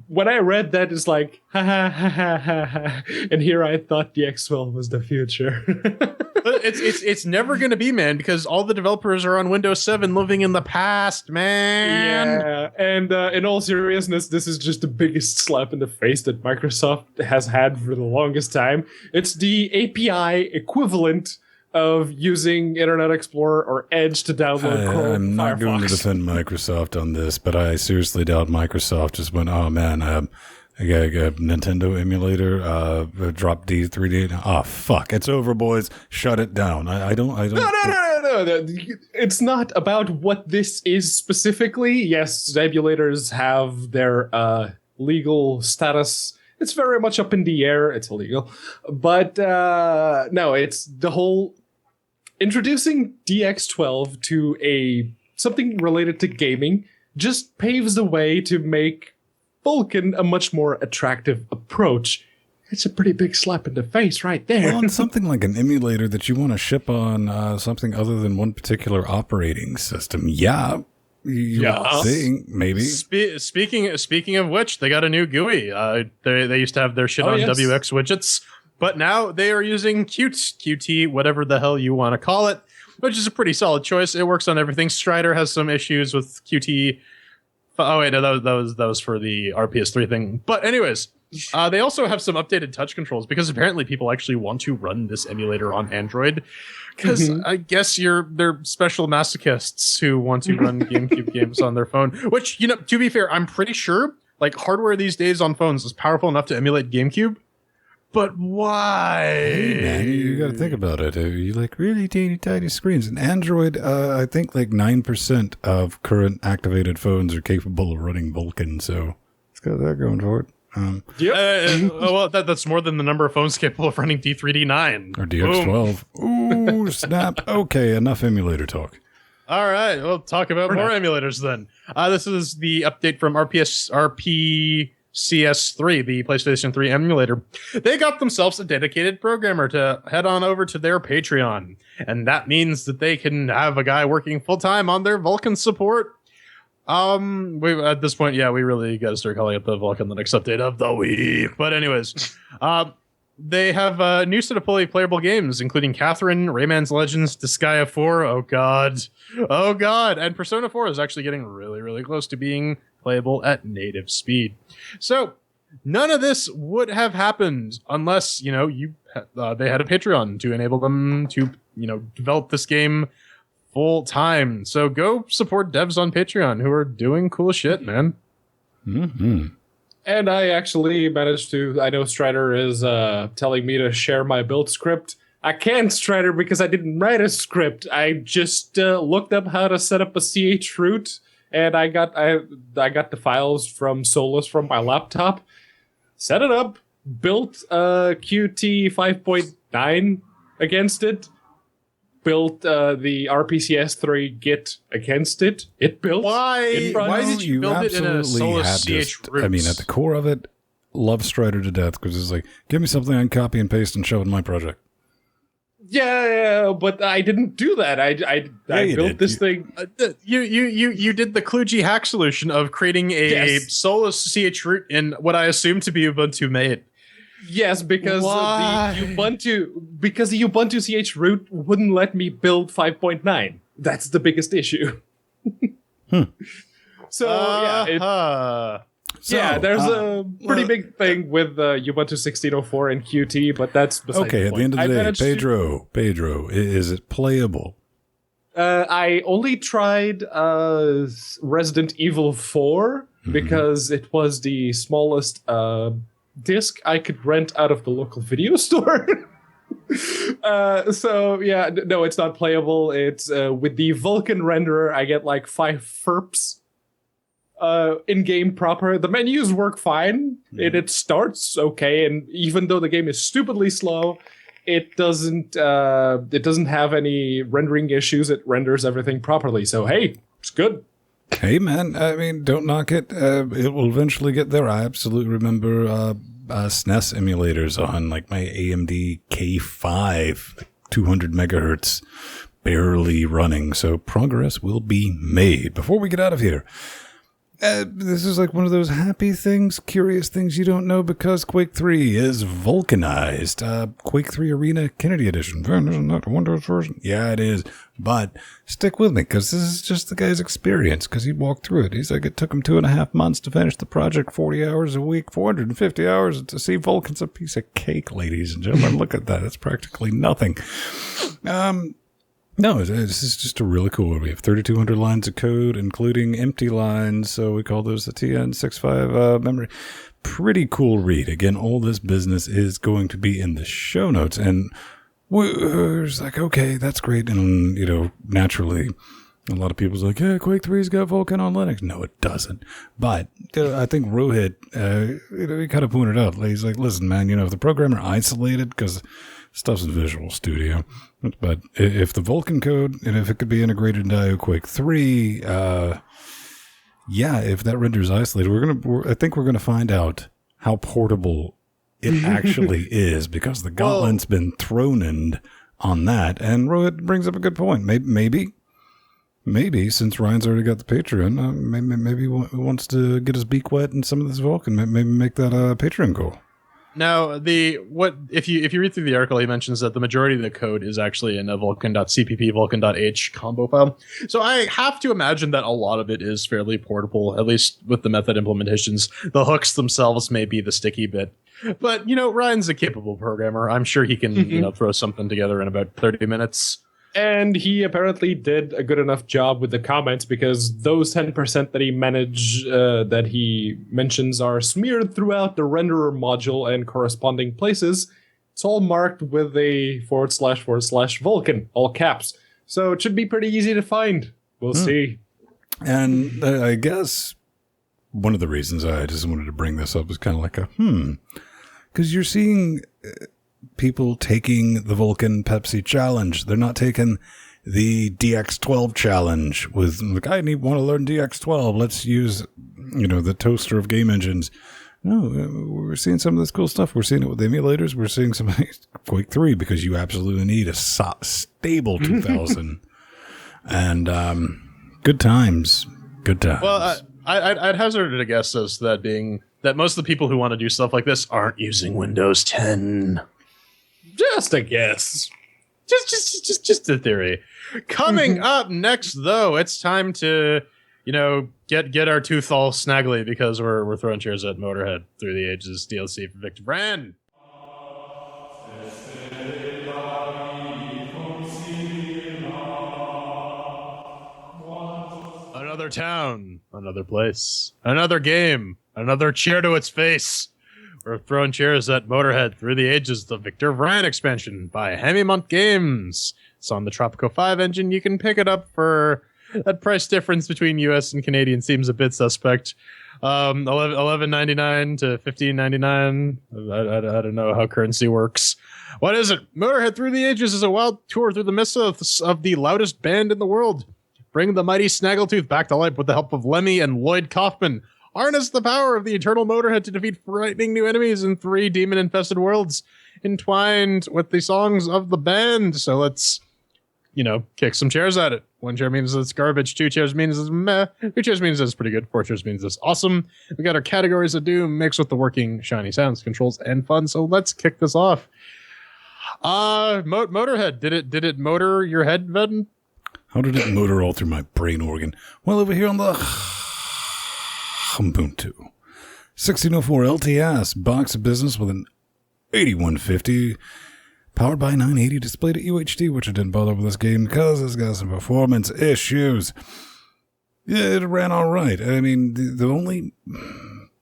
C: When I read that, it's like, ha ha ha ha ha ha, and here I thought the X12 was the future.
B: But it's never going to be, man, because all the developers are on Windows 7 living in the past, man.
C: Yeah, and in all seriousness, this is just the biggest slap in the face that Microsoft has had for the longest time. It's the API equivalent of using Internet Explorer or Edge to download Chrome.
A: I'm not
C: Firefox.
A: going to defend Microsoft on this, but I seriously doubt Microsoft just went, oh man, I got a Nintendo emulator, drop D3D. Oh fuck, it's over, boys. Shut it down. I don't.
C: No. It's not about what this is specifically. Yes, emulators have their legal status. It's very much up in the air. It's illegal. But no, it's the whole introducing DX12 to something related to gaming just paves the way to make Vulkan a much more attractive approach. It's a pretty big slap in the face right there.
A: Well, on something like an emulator that you want to ship on something other than one particular operating system, maybe.
B: Speaking of which, they got a new GUI. They used to have their shit on WX widgets, but now they are using Qt, whatever the hell you want to call it, which is a pretty solid choice. It works on everything. Strider has some issues with Qt. Oh wait, no, that was for the RPS3 thing. But anyways, They also have some updated touch controls because apparently people actually want to run this emulator on Android. Because I guess they're special masochists who want to run GameCube games on their phone. Which, to be fair, I'm pretty sure like hardware these days on phones is powerful enough to emulate GameCube. But why?
A: Hey, man, you got to think about it. You like really teeny tiny screens. And Android, I think like 9% of current activated phones are capable of running Vulkan. So it's got that going for it.
B: Well, that's more than the number of phones capable of running D3D9
A: or DX12. Ooh, snap. Okay, enough emulator talk.
B: All right, we'll talk about more emulators then. This is the update from RPCS3, the PlayStation 3 emulator. They got themselves a dedicated programmer to head on over to their Patreon, and that means that they can have a guy working full time on their Vulkan support. At this point, we really got to start calling it the Vulkan the next update of the week. But anyways, they have a new set of fully playable games, including Catherine, Rayman's Legends, Disgaea 4. Oh god, and Persona 4 is actually getting really, really close to being playable at native speed. So none of this would have happened unless they had a Patreon to enable them to develop this game full time. So go support devs on Patreon who are doing cool shit, man.
A: Mm-hmm.
C: And I actually managed to. I know Strider is telling me to share my build script. I can't, Strider, because I didn't write a script. I just looked up how to set up a CH root, and I got the files from Solus from my laptop. Set it up, built Qt 5.9 against it. Built the RPCS3 Git against it. It built.
B: Why did you build it in a Solus CH root?
A: I mean, at the core of it, love Strider to death because it's like, give me something I can copy and paste and show in my project.
C: Yeah, but I didn't do that. I built this thing.
B: You did the Kludgy hack solution of creating a Solus CH root in what I assume to be Ubuntu mate.
C: Yes, because the Ubuntu CH root wouldn't let me build 5.9. That's the biggest issue. So there's a pretty big thing with Ubuntu 16.04 and Qt, but that's beside the
A: at
C: point.
A: the end of the day, Pedro, is it playable?
C: I only tried Resident Evil 4 because it was the smallest disc I could rent out of the local video store. No, it's not playable. It's with the Vulkan renderer, I get like 5 FERPs in-game proper. The menus work fine. It starts okay, and even though the game is stupidly slow, it doesn't have any rendering issues. It renders everything properly. So hey, it's good.
A: Hey man, I mean, don't knock it. It will eventually get there. I absolutely remember SNES emulators on like my AMD K5, 200 megahertz, barely running. So progress will be made. Before we get out of here, this is like one of those happy things, curious things you don't know because Quake 3 is Vulkanized. Quake 3 Arena Kennedy Edition. Isn't that the Windows version? Yeah, it is. But stick with me because this is just the guy's experience because he walked through it. He's like, it took him 2.5 months to finish the project, 40 hours a week, 450 hours to see Vulkan's a piece of cake, ladies and gentlemen. Look at that. It's practically nothing. No, this is just a really cool one. We have 3,200 lines of code, including empty lines, so we call those the TN65 memory. Pretty cool read. Again, all this business is going to be in the show notes, and we're just like, okay, that's great. And, naturally, a lot of people's like, yeah, Quake 3's got Vulkan on Linux. No, it doesn't. But I think Rohit, he kind of pointed out, he's like, listen, man, if the programmer isolated, because stuff's in Visual Studio. But if the Vulkan code, and if it could be integrated into Quake 3, if that renders isolated, I think we're gonna find out how portable it actually is, because the gauntlet's been thrown in on that. And Rohit brings up a good point. Maybe since Ryan's already got the Patreon, maybe he wants to get his beak wet in some of this Vulkan. Maybe make that a Patreon goal.
B: Now, if you read through the article, he mentions that the majority of the code is actually in a vulkan.cpp, vulkan.h combo file. So I have to imagine that a lot of it is fairly portable, at least with the method implementations. The hooks themselves may be the sticky bit. But, Ryan's a capable programmer. I'm sure he can, throw something together in about 30 minutes.
C: And he apparently did a good enough job with the comments, because those 10% that that he mentions are smeared throughout the renderer module and corresponding places. It's all marked with a // Vulkan, all caps. So it should be pretty easy to find. We'll see.
A: And I guess one of the reasons I just wanted to bring this up is kind of like because you're seeing people taking the Vulkan Pepsi challenge. They're not taking the DX12 challenge with, like, I want to learn DX12. Let's use, the toaster of game engines. No, we're seeing some of this cool stuff. We're seeing it with emulators. We're seeing some Quake 3, because you absolutely need a stable 2000. And good times. Good times.
B: Well, I'd hazard to guess as that most of the people who want to do stuff like this aren't using Windows 10.
C: Just a guess.
B: Just a theory. Coming up next, though, it's time to, get our tooth all snaggly, because we're throwing chairs at Motorhead Through the Ages DLC for Victor Vran. Another town, another place, another game, another chair to its face. We're throwing chairs at Motorhead Through the Ages, the Victor Vran expansion by Hemimont Games. It's on the Tropico 5 engine. You can pick it up for that price difference between US and Canadian seems a bit suspect. $11.99 to $15.99. I don't know how currency works. What is it? Motorhead Through the Ages is a wild tour through the midst of the loudest band in the world. Bring the mighty Snaggletooth back to life with the help of Lemmy and Lloyd Kaufman. Harness the power of the eternal Motorhead to defeat frightening new enemies in 3 demon-infested worlds, entwined with the songs of the band. So let's, kick some chairs at it. 1 chair means it's garbage. 2 chairs means it's meh. 3 chairs means it's pretty good. 4 chairs means it's awesome. We got our categories of doom mixed with the working shiny sounds, controls, and fun. So let's kick this off. Motorhead, did it motor your head, Vedden?
A: How did it motor all through my brain organ? Well, over here on the Ubuntu 1604 LTS box of business with an 8150 powered by 980 displayed at UHD, which I didn't bother with this game because it's got some performance issues. Yeah, it ran all right. I mean, the only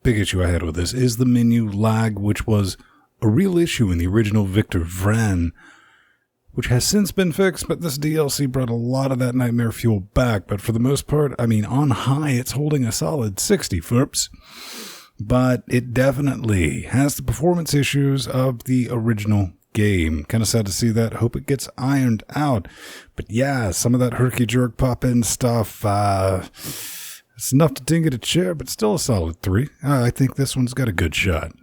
A: big issue I had with this is the menu lag, which was a real issue in the original Victor Vran, which has since been fixed, but this DLC brought a lot of that nightmare fuel back. But for the most part, I mean, on high, it's holding a solid 60 FERPs. But it definitely has the performance issues of the original game. Kind of sad to see that. Hope it gets ironed out. But yeah, some of that herky-jerk pop-in stuff, it's enough to ding it a chair, but still a solid 3. I think this one's got a good shot.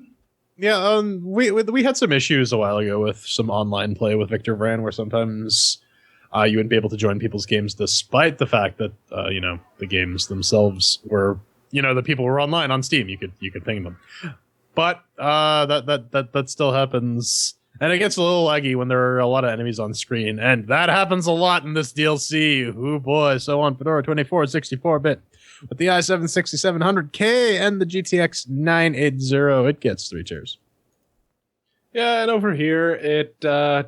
B: Yeah, we had some issues a while ago with some online play with Victor Vran, where sometimes you wouldn't be able to join people's games, despite the fact that the games themselves were, the people were online on Steam. You could ping them, but that still happens, and it gets a little laggy when there are a lot of enemies on screen, and that happens a lot in this DLC. Oh boy! So on Fedora 24 64-bit. With the i7 6700K and the GTX 980, it gets 3 chairs.
C: Yeah, and over here, it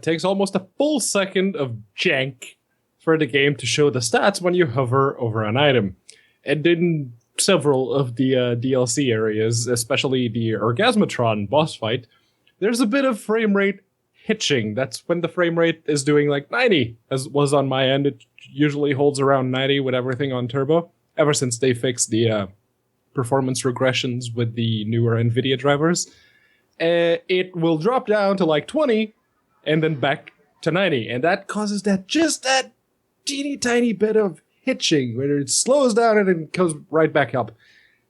C: takes almost a full second of jank for the game to show the stats when you hover over an item. And in several of the DLC areas, especially the Orgasmatron boss fight, there's a bit of frame rate hitching. That's when the frame rate is doing like 90, as was on my end. It usually holds around 90 with everything on turbo. Ever since they fixed the performance regressions with the newer NVIDIA drivers, it will drop down to like 20 and then back to 90. And that causes that teeny tiny bit of hitching where it slows down and then goes right back up.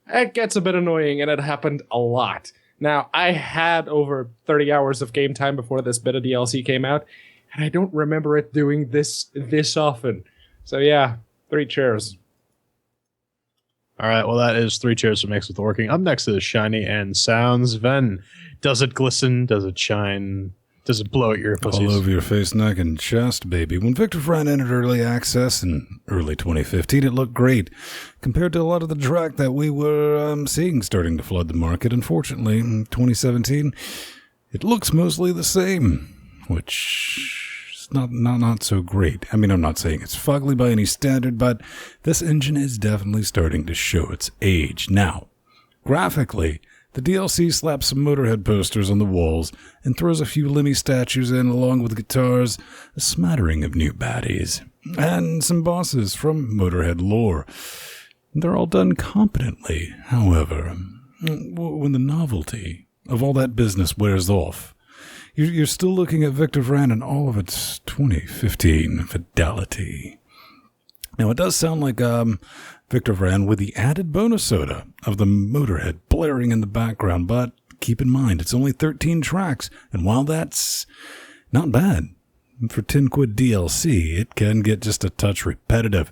C: It gets a bit annoying, and it happened a lot. Now, I had over 30 hours of game time before this bit of DLC came out, and I don't remember it doing this often. So yeah, 3 chairs.
B: All right, well, that is 3 chairs for Mix with Working. Up next is Shiny and Sounds. Ven, does it glisten? Does it shine? Does it blow at your pussies?
A: All over your face, neck, and chest, baby. When Victor Vran entered early access in early 2015, it looked great compared to a lot of the track that we were seeing starting to flood the market. Unfortunately, in 2017, it looks mostly the same, which is not so great. I mean, I'm not saying it's fugly by any standard, but this engine is definitely starting to show its age. Now, graphically, the DLC slaps some Motorhead posters on the walls and throws a few Lemmy statues in along with guitars, a smattering of new baddies, and some bosses from Motorhead lore. They're all done competently, however. When the novelty of all that business wears off, you're still looking at Victor Vran in all of its 2015 fidelity. Now, it does sound like Victor Vran with the added bonus soda of the Motorhead blaring in the background, but keep in mind, it's only 13 tracks, and while that's not bad for 10 quid DLC, it can get just a touch repetitive.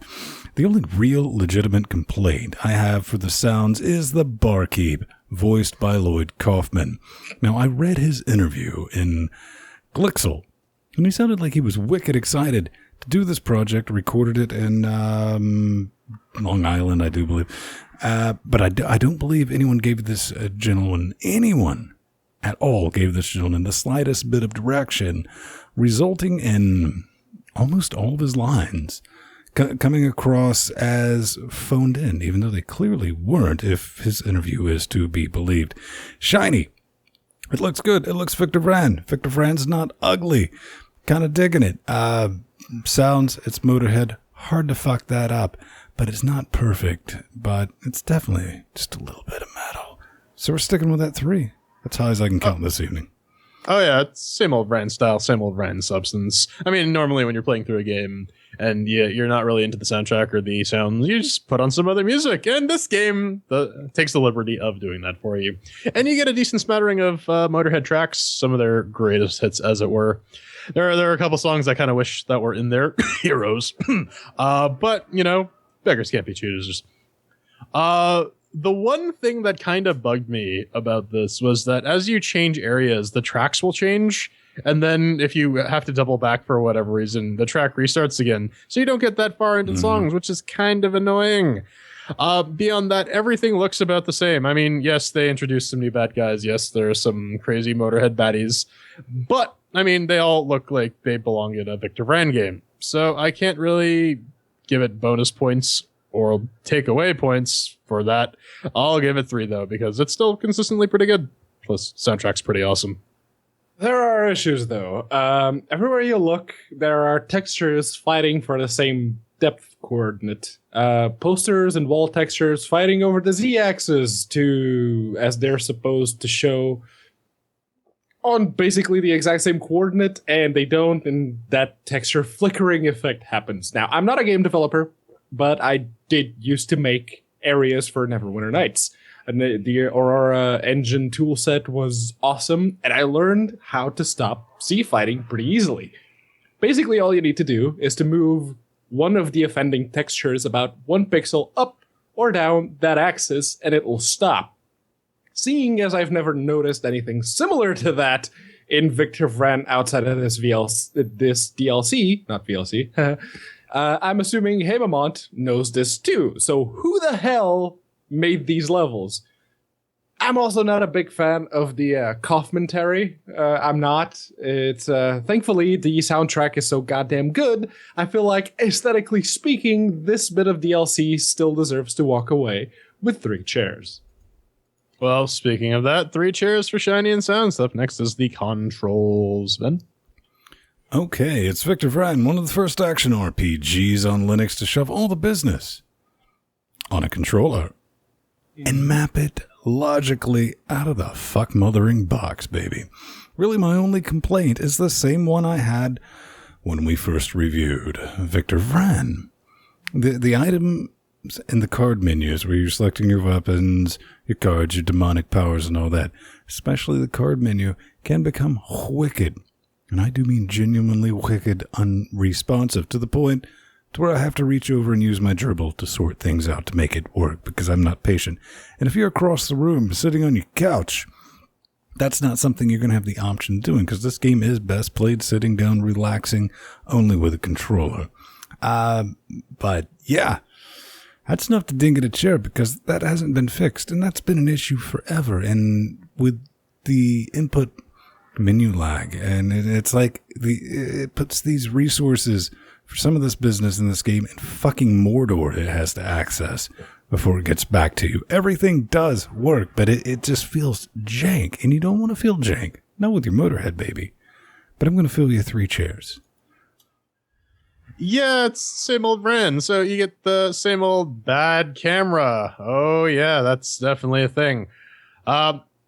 A: The only real legitimate complaint I have for the sounds is the barkeep, voiced by Lloyd Kaufman. Now, I read his interview in Glixel, and he sounded like he was wicked excited to do this project, recorded it in Long Island, I do believe. But I don't believe anyone gave this anyone at all gave this gentleman the slightest bit of direction, resulting in almost all of his lines coming across as phoned in, even though they clearly weren't, if his interview is to be believed. Shiny. It looks good. It looks Victor Vran. Victor Vran's not ugly. Kind of digging it. Sounds, it's Motorhead. Hard to fuck that up. But it's not perfect. But it's definitely just a little bit of metal. So we're sticking with that 3. That's high as I can count this evening.
B: Oh, yeah. It's same old Vran style, same old Vran substance. I mean, normally when you're playing through a game and you're not really into the soundtrack or the sounds, you just put on some other music. And this game takes the liberty of doing that for you. And you get a decent smattering of Motorhead tracks, some of their greatest hits, as it were. There are a couple songs I kind of wish that were in there. Heroes. But, you know, beggars can't be choosers. The one thing that kind of bugged me about this was that as you change areas, the tracks will change. And then if you have to double back for whatever reason, the track restarts again. So you don't get that far into songs, which is kind of annoying. Beyond that, everything looks about the same. I mean, yes, they introduced some new bad guys. Yes, there are some crazy Motorhead baddies. But, I mean, they all look like they belong in a Victor Vran game. So I can't really give it bonus points or take away points for that. I'll give it 3, though, because it's still consistently pretty good. Plus, soundtrack's pretty awesome.
C: There are issues, though. Everywhere you look, there are textures fighting for the same depth coordinate. Posters and wall textures fighting over the z-axis as they're supposed to show on basically the exact same coordinate, and they don't, and that texture flickering effect happens. Now, I'm not a game developer, but I did used to make areas for Neverwinter Nights. And the Aurora engine toolset was awesome, and I learned how to stop Z-fighting pretty easily. Basically, all you need to do is to move one of the offending textures about 1 pixel up or down that axis, and it will stop. Seeing as I've never noticed anything similar to that in Victor Vran outside of this DLC, not VLC, I'm assuming Hemamont knows this too. So who the hell made these levels? I'm also not a big fan of the commentary. I'm not. It's thankfully the soundtrack is so goddamn good. I feel like aesthetically speaking, this bit of DLC still deserves to walk away with 3 chairs.
B: Well, speaking of that, 3 chairs for Shiny and Sounds. Up next is the controls. Ben?
A: Okay, it's Victor Vran, one of the first action RPGs on Linux to shove all the business on a controller and map it logically out of the fuck-mothering box, baby. Really, my only complaint is the same one I had when we first reviewed Victor Vran. The items in the card menus where you're selecting your weapons, your cards, your demonic powers, and all that, especially the card menu, can become wicked. And I do mean genuinely wicked, unresponsive, to the point to where I have to reach over and use my gerbil to sort things out to make it work because I'm not patient. And if you're across the room sitting on your couch, that's not something you're going to have the option of doing because this game is best played sitting down, relaxing, only with a controller. But yeah, that's enough to ding at a chair because that hasn't been fixed, and that's been an issue forever. And with the input menu lag, and it's like it puts these resources for some of this business in this game in fucking Mordor it has to access before it gets back to you. Everything does work, but it just feels jank, and you don't want to feel jank. Not with your Motorhead, baby. But I'm going to fill you 3 chairs.
B: Yeah, it's same old Vran. So you get the same old bad camera. Oh yeah, that's definitely a thing.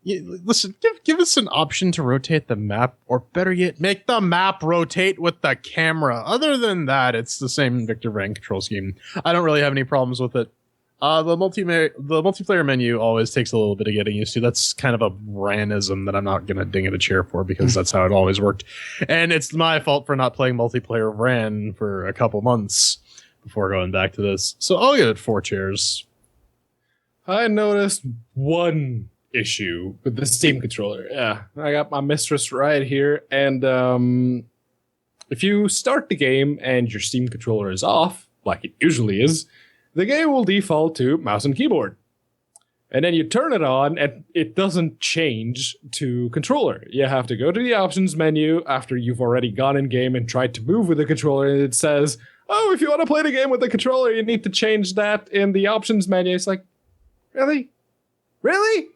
B: Listen, give us an option to rotate the map, or better yet, make the map rotate with the camera. Other than that, it's the same Victor Vran control scheme. I don't really have any problems with it. The multiplayer menu always takes a little bit of getting used to. That's kind of a Vranism that I'm not going to ding at a chair for because that's how it always worked. And it's my fault for not playing multiplayer Vran for a couple months before going back to this. So I'll give it 4 chairs.
C: I noticed one issue with the Steam controller. Yeah, I got my mistress right here. And if you start the game and your Steam controller is off, like it usually is, the game will default to mouse and keyboard. And then you turn it on and it doesn't change to controller. You have to go to the options menu after you've already gone in game and tried to move with the controller, and it says, oh, if you want to play the game with the controller, you need to change that in the options menu. It's like, really? Really?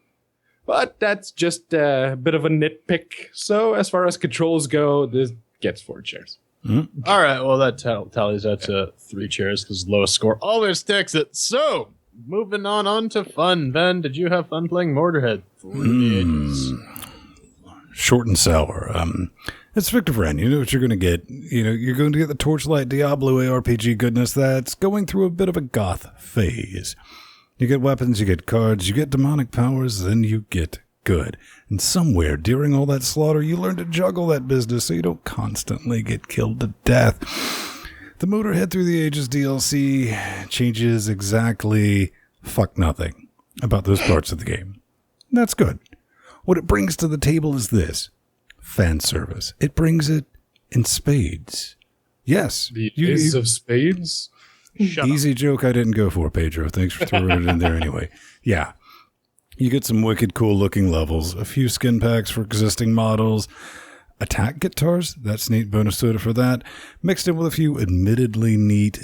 C: But that's just a bit of a nitpick. So as far as controls go, this gets 4 chairs.
B: Mm-hmm. All right, well, that tallies out to 3 chairs because lowest score always takes it. So, moving on to fun. Ben, did you have fun playing Motorhead for the ages?
A: Short and sour. It's Victor Vran. You know what you're going to get. You know, you're going to get the Torchlight Diablo ARPG goodness that's going through a bit of a goth phase. You get weapons, you get cards, you get demonic powers, then you get good. And somewhere during all that slaughter, you learn to juggle that business so you don't constantly get killed to death. The Motorhead Through the Ages DLC changes exactly fuck nothing about those parts of the game. And that's good. What it brings to the table is this: fan service. It brings it in spades. Yes.
C: The Ace of Spades?
A: Easy joke I didn't go for, Pedro. Thanks for throwing it in there anyway. Yeah. You get some wicked cool looking levels, a few skin packs for existing models, attack guitars, that's neat, bonus soda for that, mixed in with a few admittedly neat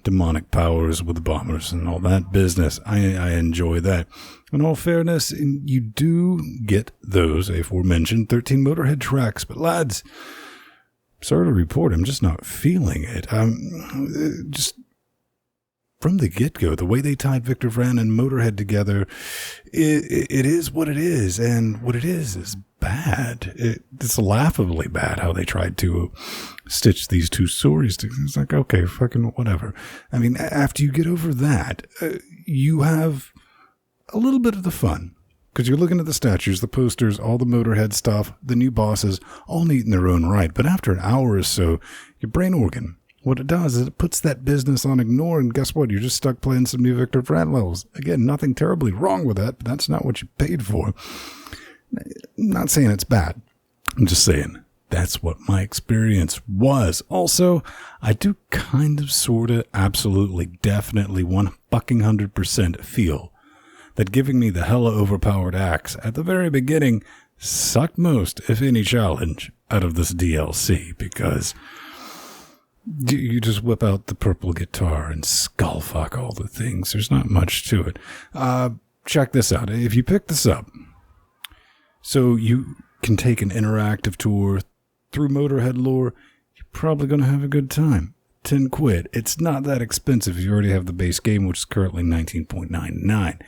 A: demonic powers with bombers and all that business. I enjoy that. In all fairness, you do get those aforementioned 13 Motorhead tracks, but lads, sorry to report, I'm just not feeling it. Just from the get-go, the way they tied Victor Vran and Motorhead together, it is what it is, and what it is bad. It's laughably bad how they tried to stitch these two stories together. It's like, okay, fucking whatever. I mean, after you get over that, you have a little bit of the fun, because you're looking at the statues, the posters, all the Motorhead stuff, the new bosses, all neat in their own right, but after an hour or so, your brain organ, what it does is it puts that business on ignore, and guess what? You're just stuck playing some new Victor Vran levels. Again, nothing terribly wrong with that, but that's not what you paid for. I'm not saying it's bad. I'm just saying that's what my experience was. Also, I do kind of, sort of, absolutely, definitely 100% feel that giving me the hella overpowered axe at the very beginning sucked most, if any, challenge out of this DLC, because you just whip out the purple guitar and skullfuck all the things. There's not much to it. Check this out. If you pick this up, so you can take an interactive tour through Motorhead lore, you're probably going to have a good time. 10 quid. It's not that expensive if you already have the base game, which is currently $19.99.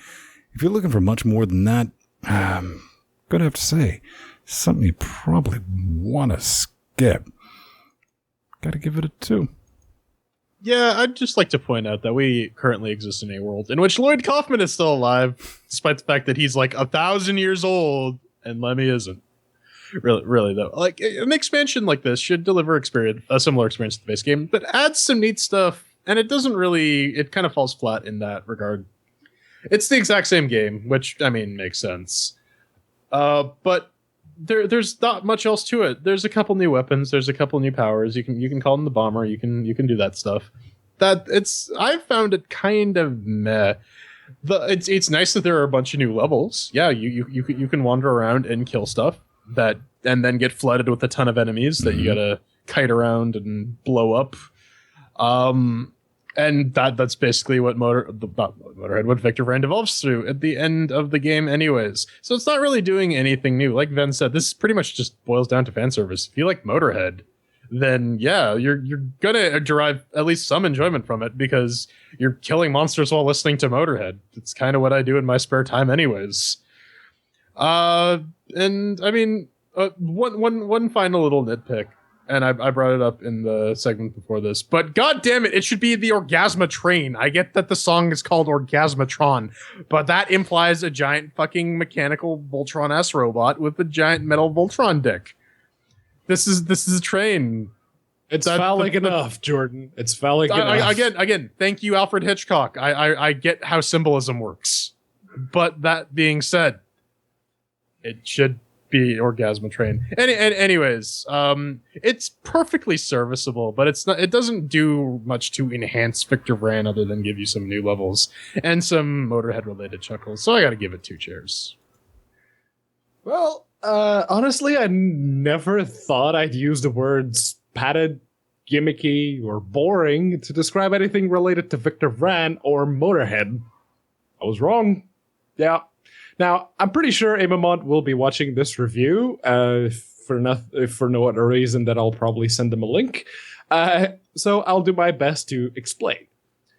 A: If you're looking for much more than that, I'm going to have to say, something you probably want to skip. Got to give it a 2.
B: Yeah, I'd just like to point out that we currently exist in a world in which Lloyd Kaufman is still alive, despite the fact that he's like 1,000 years old and Lemmy isn't. Really though, like an expansion like this should deliver a similar experience to the base game, but add some neat stuff And it doesn't really, it kind of falls flat in that regard. It's the exact same game, which, I mean, makes sense. But there's not much else to it. There's a couple new weapons, there's a couple new powers. You can call them the bomber, you can do that stuff. I found it kind of meh. It's nice that there are a bunch of new levels. Yeah, you can wander around and kill stuff and then get flooded with a ton of enemies that you gotta kite around and blow up. And that's basically what what Victor Vran devolves through at the end of the game anyways. So it's not really doing anything new. Like Ven said, this pretty much just boils down to fan service. If you like Motorhead, then yeah, you're gonna derive at least some enjoyment from it because you're killing monsters while listening to Motorhead. It's kind of what I do in my spare time anyways. And I mean, one final little nitpick. And I brought it up in the segment before this, but god damn it should be the Orgasma Train. I get that the song is called Orgasmatron, but that implies a giant fucking mechanical Voltron-S robot with a giant metal Voltron dick. This is a train.
C: It's phallic enough, Jordan. It's phallic enough.
B: Again, thank you, Alfred Hitchcock. I get how symbolism works. But that being said, it should be Orgasma Train. Anyways, it's perfectly serviceable, but it doesn't do much to enhance Victor Vran other than give you some new levels and some Motorhead related chuckles. So I got to give it 2 chairs.
C: Well, honestly, I never thought I'd use the words padded, gimmicky, or boring to describe anything related to Victor Vran or Motorhead. I was wrong. Yeah. Now, I'm pretty sure Amamont will be watching this review for no other reason that I'll probably send him a link. So I'll do my best to explain.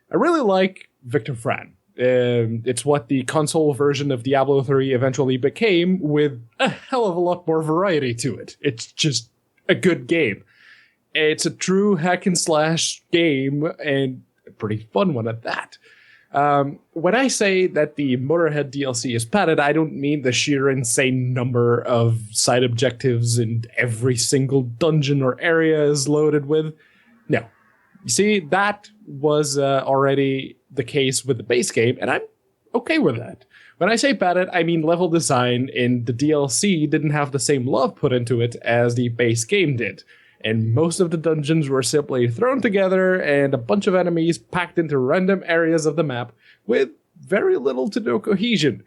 C: I really like Victor Vran. It's what the console version of Diablo 3 eventually became, with a hell of a lot more variety to it. It's just a good game. It's a true hack and slash game, and a pretty fun one at that. When I say that the Motorhead DLC is padded, I don't mean the sheer insane number of side objectives and every single dungeon or area is loaded with. No. You see, that was already the case with the base game, and I'm okay with that. When I say padded, I mean level design in the DLC didn't have the same love put into it as the base game did. And most of the dungeons were simply thrown together and a bunch of enemies packed into random areas of the map with very little to no cohesion.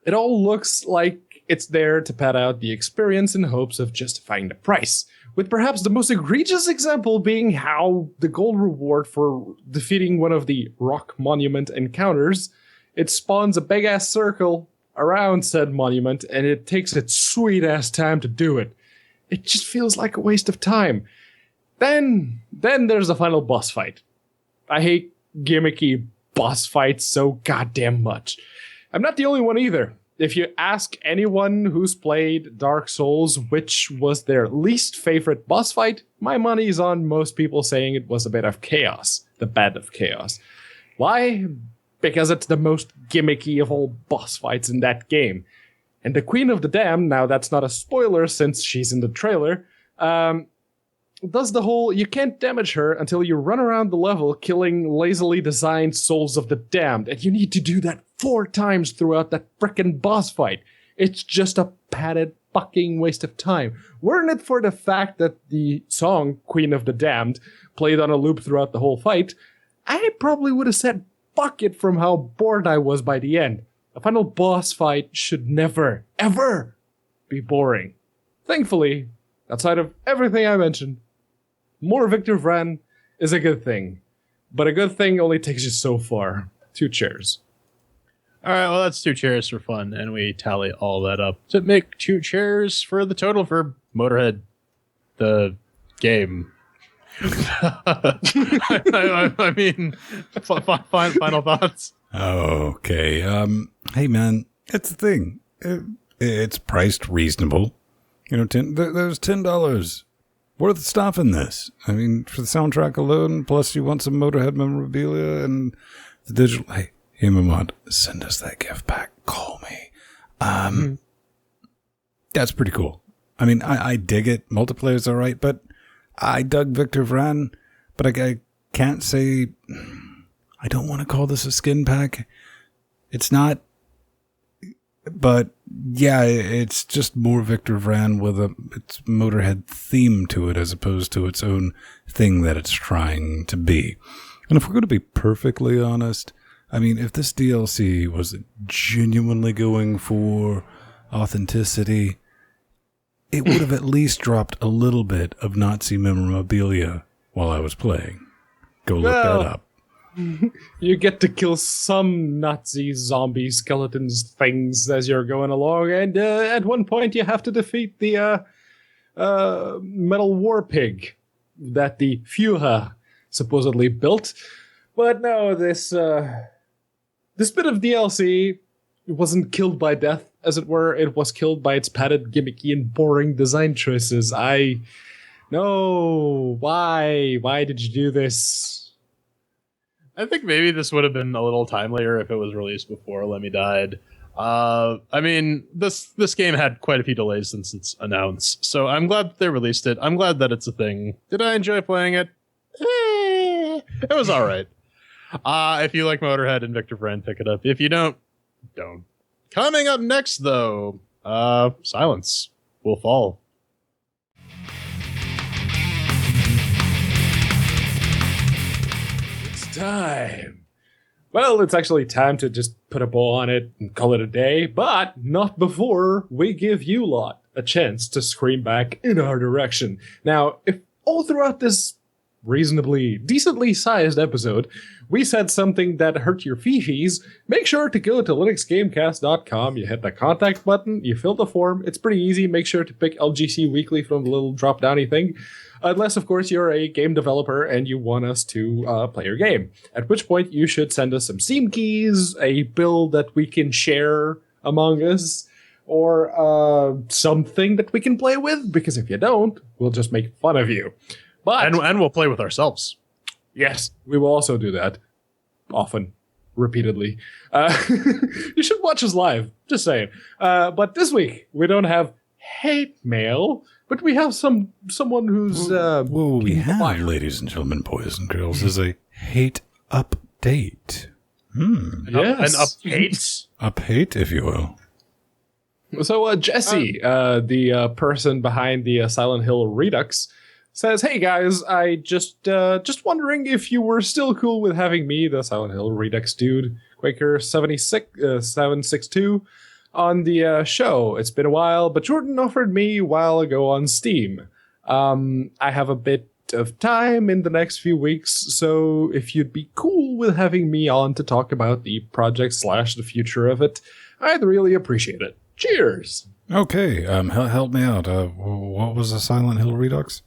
C: It all looks like it's there to pad out the experience in hopes of justifying the price, with perhaps the most egregious example being how the gold reward for defeating one of the rock monument encounters, it spawns a big-ass circle around said monument, and it takes its sweet-ass time to do it. It just feels like a waste of time. Then there's the final boss fight. I hate gimmicky boss fights so goddamn much. I'm not the only one either. If you ask anyone who's played Dark Souls which was their least favorite boss fight, my money's on most people saying it was a bit of chaos. The bed of chaos. Why? Because it's the most gimmicky of all boss fights in that game. And the Queen of the Damned, now that's not a spoiler since she's in the trailer, does the whole you can't damage her until you run around the level killing lazily designed souls of the damned. And you need to do that 4 times throughout that frickin' boss fight. It's just a padded fucking waste of time. Weren't it for the fact that the song Queen of the Damned played on a loop throughout the whole fight, I probably would have said fuck it from how bored I was by the end. A final boss fight should never, ever be boring. Thankfully, outside of everything I mentioned, more Victor Vran is a good thing. But a good thing only takes you so far. 2 chairs.
B: All right, well, that's 2 chairs for fun, and we tally all that up to make 2 chairs for the total for Motorhead, the game. I mean, final thoughts.
A: Okay. Hey, man, it's the thing. It's priced reasonable. You know, there's $10 worth of stuff in this. I mean, for the soundtrack alone, plus you want some Motorhead memorabilia and the digital. Hey, Mamad, send us that gift pack. Call me. That's pretty cool. I mean, I dig it. Multiplayer's all right, but I dug Victor Vran, but I can't say... I don't want to call this a skin pack. It's not... But, yeah, it's just more Victor Vran with its Motorhead theme to it as opposed to its own thing that it's trying to be. And if we're going to be perfectly honest, I mean, if this DLC was genuinely going for authenticity, it would have at least dropped a little bit of Nazi memorabilia while I was playing. Go look that up.
C: You get to kill some Nazi zombie skeletons things as you're going along, and at one point you have to defeat the metal war pig that the Führer supposedly built. But no, this bit of DLC wasn't killed by death, as it were. It was killed by its padded, gimmicky, and boring design choices. No, why? Why did you do this?
B: I think maybe this would have been a little timelier if it was released before Lemmy died. I mean, this game had quite a few delays since it's announced, so I'm glad that they released it. I'm glad that it's a thing. Did I enjoy playing it? It was all right. If you like Motorhead and Victor Vran, pick it up. If you don't. Coming up next, though, Silence Will Fall.
C: Time. Well, it's actually time to just put a bow on it and call it a day, but not before we give you lot a chance to scream back in our direction. Now, if all throughout this reasonably decently sized episode we said something that hurt your fifis, make sure to go to LinuxGameCast.com. You hit the contact button, you fill the form. It's pretty easy. Make sure to pick LGC Weekly from the little drop-downy thing. Unless, of course, you're a game developer and you want us to play your game. At which point, you should send us some Steam keys, a build that we can share among us, or something that we can play with, because if you don't, we'll just make fun of you. But
B: and we'll play with ourselves.
C: Yes, we will also do that. Often. Repeatedly. You should watch us live. Just saying. But this week, we don't have hate mail, but we have someone who's...
A: what we have, ladies and gentlemen, boys and girls, is a hate update.
C: Yes.
B: An update?
A: Up-hate, if you will.
C: So Jesse, the person behind the Silent Hill Redux, says, "Hey guys, I just wondering if you were still cool with having me, the Silent Hill Redux dude, Quaker 762, on the show. It's been a while, but Jordan offered me a while ago on Steam. I have a bit of time in the next few weeks, so if you'd be cool with having me on to talk about the project / the future of it, I'd really appreciate it. Cheers."
A: Okay, help me out. What was the Silent Hill Redux?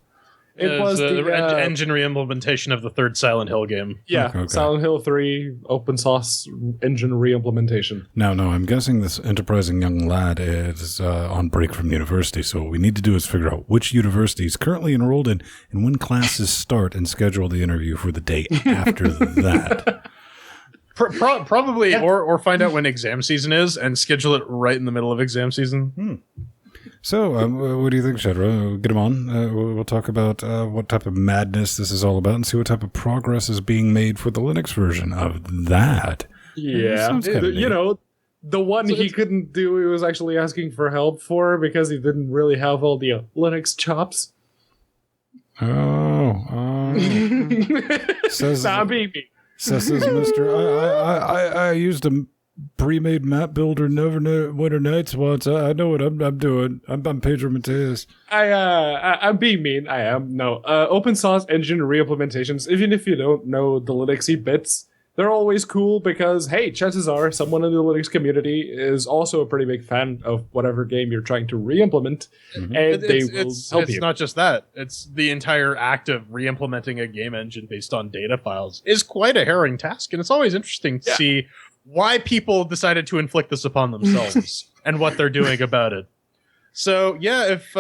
C: It was
B: the engine re-implementation of the third Silent Hill game.
C: Yeah,
A: Okay.
C: Silent Hill 3 open source engine re-implementation.
A: No, I'm guessing this enterprising young lad is on break from university, so what we need to do is figure out which university he's currently enrolled in and when classes start and schedule the interview for the day after that.
B: Probably, or find out when exam season is and schedule it right in the middle of exam season.
A: So, what do you think, Shedra? Get him on. We'll talk about what type of madness this is all about and see what type of progress is being made for the Linux version of that.
C: Yeah, you know, the one he couldn't do, he was actually asking for help for because he didn't really have all the Linux chops.
A: Says
C: baby.
A: Says Mr. I used a pre-made map builder winter nights once. I know what I'm doing. I'm Pedro Mateus.
C: I'm being mean. I am. No. Open source engine re-implementations, even if you don't know the Linuxy bits, they're always cool because, hey, chances are someone in the Linux community is also a pretty big fan of whatever game you're trying to re-implement, and they will help you.
B: It's not just that. It's the entire act of re-implementing a game engine based on data files is quite a harrowing task, and it's always interesting to see why people decided to inflict this upon themselves and what they're doing about it. So, yeah, if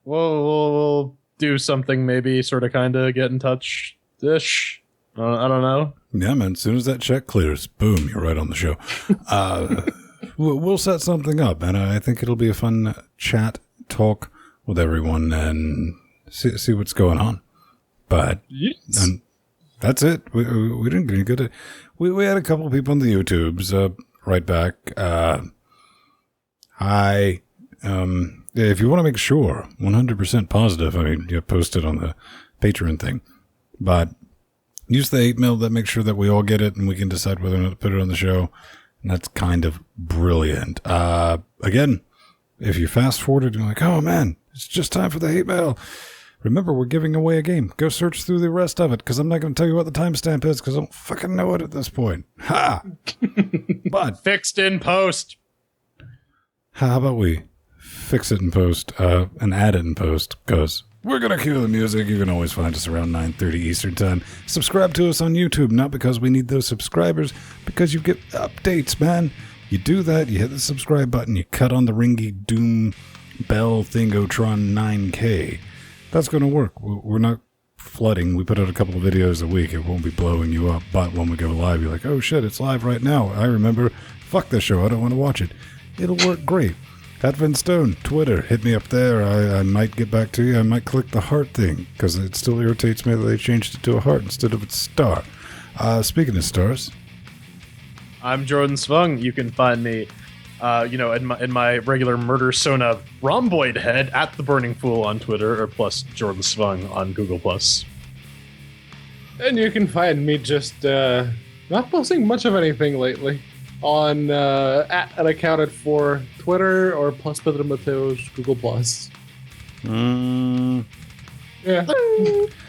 B: we'll do something, maybe sort of kind of get in touch-ish. I don't know.
A: Yeah, man, as soon as that check clears, boom, you're right on the show. We'll set something up, and I think it'll be a fun chat, talk with everyone, and see what's going on. But that's it. We didn't get good. We had a couple of people on the YouTubes right back. Hi. If you want to make sure 100% positive, I mean, you post it on the Patreon thing, but use the 8 mil that makes sure that we all get it and we can decide whether or not to put it on the show. And that's kind of brilliant. Again, if you fast forwarded and you're like, oh man, it's just time for the 8 mil. Remember, we're giving away a game. Go search through the rest of it, because I'm not going to tell you what the timestamp is, because I don't fucking know it at this point. Ha! But
B: Fixed in post.
A: how about we fix it in post and add it in post, because we're going to cue the music. You can always find us around 9:30 Eastern Time. Subscribe to us on YouTube, not because we need those subscribers, because you get updates, man. You do that, you hit the subscribe button, you cut on the ringy doom bell thingotron 9K. That's going to work. We're not flooding. We put out a couple of videos a week. It won't be blowing you up. But when we go live, you're like, oh shit, it's live right now. I remember. Fuck this show. I don't want to watch it. It'll work great. At Vinstone, Twitter, hit me up there. I might get back to you. I might click the heart thing, because it still irritates me that they changed it to a heart instead of a star. Speaking of stars,
B: I'm Jordan Svung. You can find me, in my regular murder sona rhomboid head at the Burning Fool on Twitter, or plus Jordan Svung on Google Plus.
C: And you can find me just not posting much of anything lately on at and accounted for Twitter or plus Pedro Mateo's Google Plus. Yeah.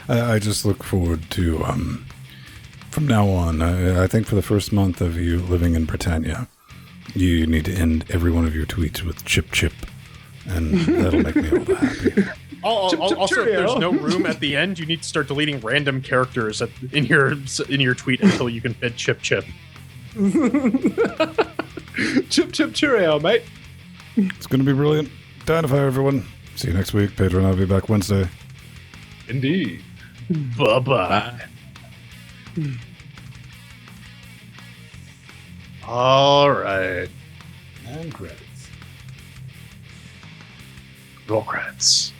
A: I just look forward to, from now on, I think for the first month of you living in Britannia, you need to end every one of your tweets with chip chip, and that'll make me all happy.
B: Also, if there's no room at the end, you need to start deleting random characters in your tweet until you can fit chip chip.
C: Chip chip cheerio, mate.
A: It's going to be brilliant. Dynafire, everyone. See you next week. Pedro and I'll be back Wednesday.
C: Indeed.
B: Bye-bye. All right.
A: And credits.
B: Roll credits.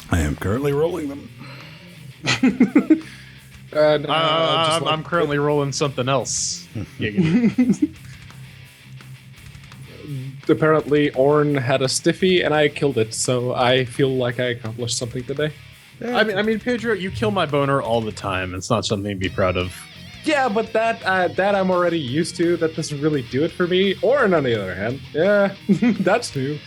A: I am currently rolling them.
B: I'm currently rolling something else.
C: Apparently, Orn had a stiffy, and I killed it, so I feel like I accomplished something today.
B: I mean, Pedro, you kill my boner all the time. It's not something to be proud of.
C: Yeah, but that I'm already used to. That doesn't really do it for me. Orn, on the other hand, yeah, that's new.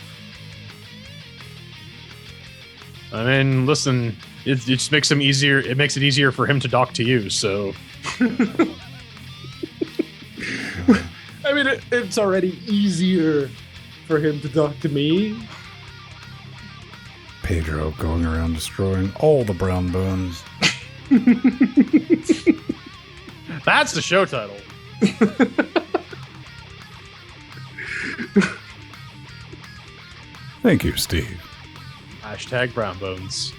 B: I mean, listen, it just makes him easier. It makes it easier for him to dock to you. So,
C: I mean, it's already easier for him to talk to me.
A: Pedro going around destroying all the brown bones.
B: That's the show title.
A: Thank you, Steve.
B: Hashtag brown bones.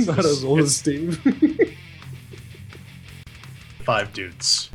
C: Not as old as Steve.
B: 5 dudes.